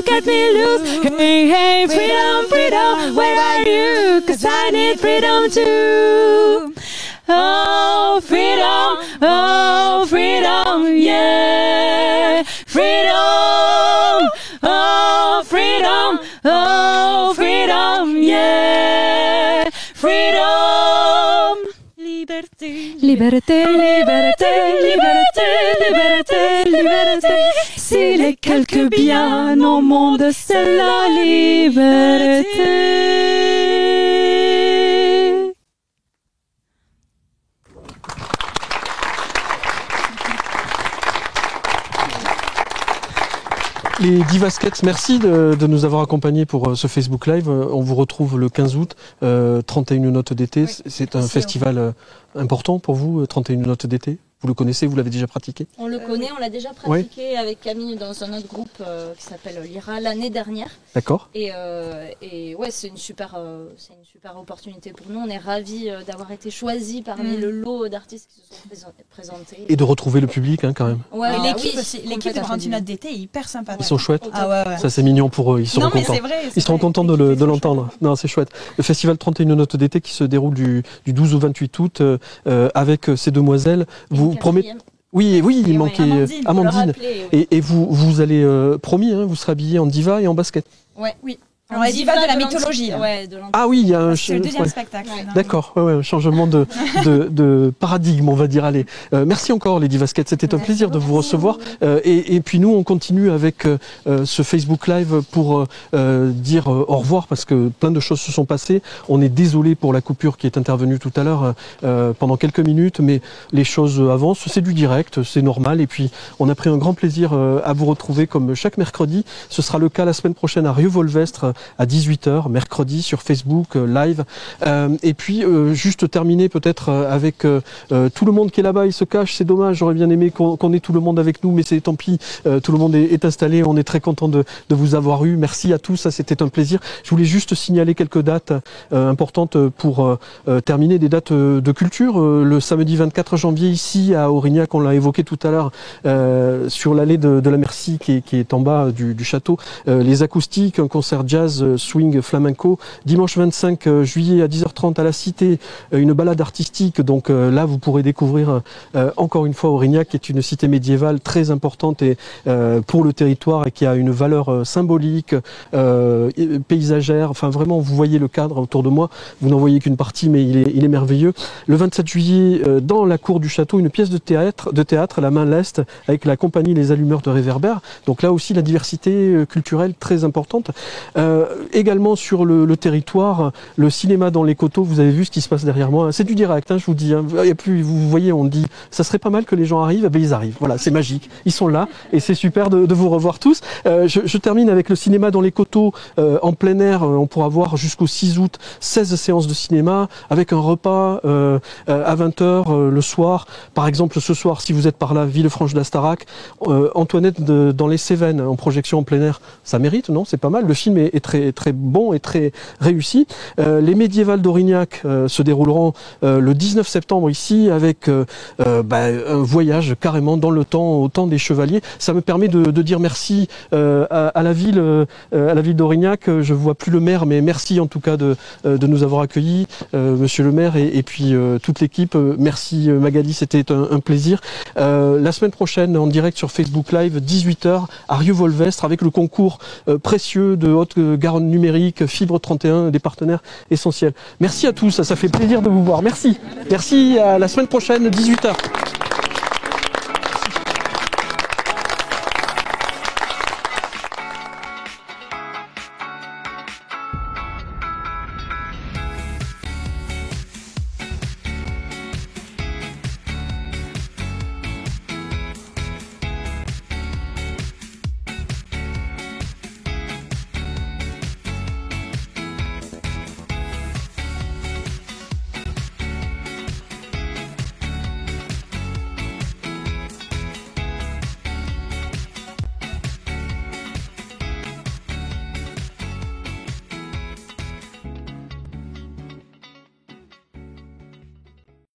don't cut me loose. Hey, hey, freedom, freedom, where are you? 'Cause I need freedom too. Oh, freedom, yeah. Freedom, oh, freedom, yeah. Freedom. Liberté, liberté, liberté, liberté, liberté, liberté. Si les quelques biens au monde, c'est la liberté. Les Divasquettes, merci de nous avoir accompagnés pour ce Facebook Live. On vous retrouve le 15 août, 31 notes d'été. Oui, c'est un festival important pour vous, 31 notes d'été. Vous le connaissez, vous l'avez déjà pratiqué? On le connaît, on l'a déjà pratiqué avec Camille dans un autre groupe qui s'appelle Lyra l'année dernière. D'accord. Et ouais, c'est une super opportunité pour nous. On est ravis d'avoir été choisis parmi le lot d'artistes qui se sont présentés. Et de retrouver le public, hein, quand même. Ouais, l'équipe de 31 notes d'été est hyper sympa. Ils sont chouettes. Ah ouais. Ça, c'est mignon pour eux. Ils seront contents. Ils seront contents de l'entendre. Non, c'est chouette. Le festival 31 notes d'été qui se déroule du 12 au 28 août avec ces demoiselles. Vous promettez. Oui, il manquait Amandine. Et vous allez, promis, hein, vous serez habillés en diva et en basket. Ouais, oui. Alors, la diva de la mythologie. Ouais, ah oui, il y a un... C'est le deuxième spectacle. D'accord, un changement de paradigme, on va dire. Allez, merci encore les Divasquettes, c'était un plaisir de vous recevoir. Et puis nous, on continue avec ce Facebook Live pour dire au revoir parce que plein de choses se sont passées. On est désolé pour la coupure qui est intervenue tout à l'heure pendant quelques minutes, mais les choses avancent. C'est du direct, c'est normal. Et puis, on a pris un grand plaisir à vous retrouver comme chaque mercredi. Ce sera le cas la semaine prochaine à Rieux-Volvestre à 18h, mercredi, sur Facebook, live. Et puis, juste terminer peut-être avec tout le monde qui est là-bas, il se cache, c'est dommage, j'aurais bien aimé qu'on ait tout le monde avec nous, mais c'est tant pis, tout le monde est installé, on est très content de vous avoir eu. Merci à tous, ça c'était un plaisir. Je voulais juste signaler quelques dates importantes pour terminer, des dates de culture. Le samedi 24 janvier, ici, à Aurignac, on l'a évoqué tout à l'heure, sur l'allée de la Merci, qui est en bas du château, les acoustiques, un concert jazz, swing flamenco. Dimanche 25 juillet à 10h30 à la Cité, une balade artistique. Donc là, vous pourrez découvrir encore une fois Aurignac, qui est une cité médiévale très importante et pour le territoire et qui a une valeur symbolique, paysagère. Enfin, vraiment, vous voyez le cadre autour de moi. Vous n'en voyez qu'une partie, mais il est merveilleux. Le 27 juillet, dans la cour du château, une pièce de théâtre, La Main Leste, avec la compagnie Les Allumeurs de Réverbère. Donc là aussi, la diversité culturelle très importante. Également sur le territoire, le cinéma dans les coteaux, vous avez vu ce qui se passe derrière moi. C'est du direct, hein, je vous dis. Hein. Et puis, vous voyez, on dit, ça serait pas mal que les gens arrivent. Eh bien, ils arrivent. Voilà, c'est magique. Ils sont là et c'est super de vous revoir tous. Je termine avec le cinéma dans les coteaux en plein air. On pourra voir jusqu'au 6 août 16 séances de cinéma avec un repas à 20h le soir. Par exemple, ce soir, si vous êtes par là, Villefranche d'Astarac, Antoinette dans les Cévennes en projection en plein air. Ça mérite, non? C'est pas mal. Le film est très, très bon et très réussi. Les médiévales d'Aurignac se dérouleront le 19 septembre ici avec un voyage carrément dans le temps, au temps des chevaliers. Ça me permet de dire merci à la ville d'Aurignac. Je vois plus le maire, mais merci en tout cas de nous avoir accueillis, monsieur le maire, et puis toute l'équipe. Merci Magali, c'était un plaisir. La semaine prochaine, en direct sur Facebook Live, 18h à Rieux-Volvestre, avec le concours précieux de Haute-Garonne numérique, Fibre 31, des partenaires essentiels. Merci à tous, ça fait plaisir de vous voir. Merci. Merci, à la semaine prochaine, 18h.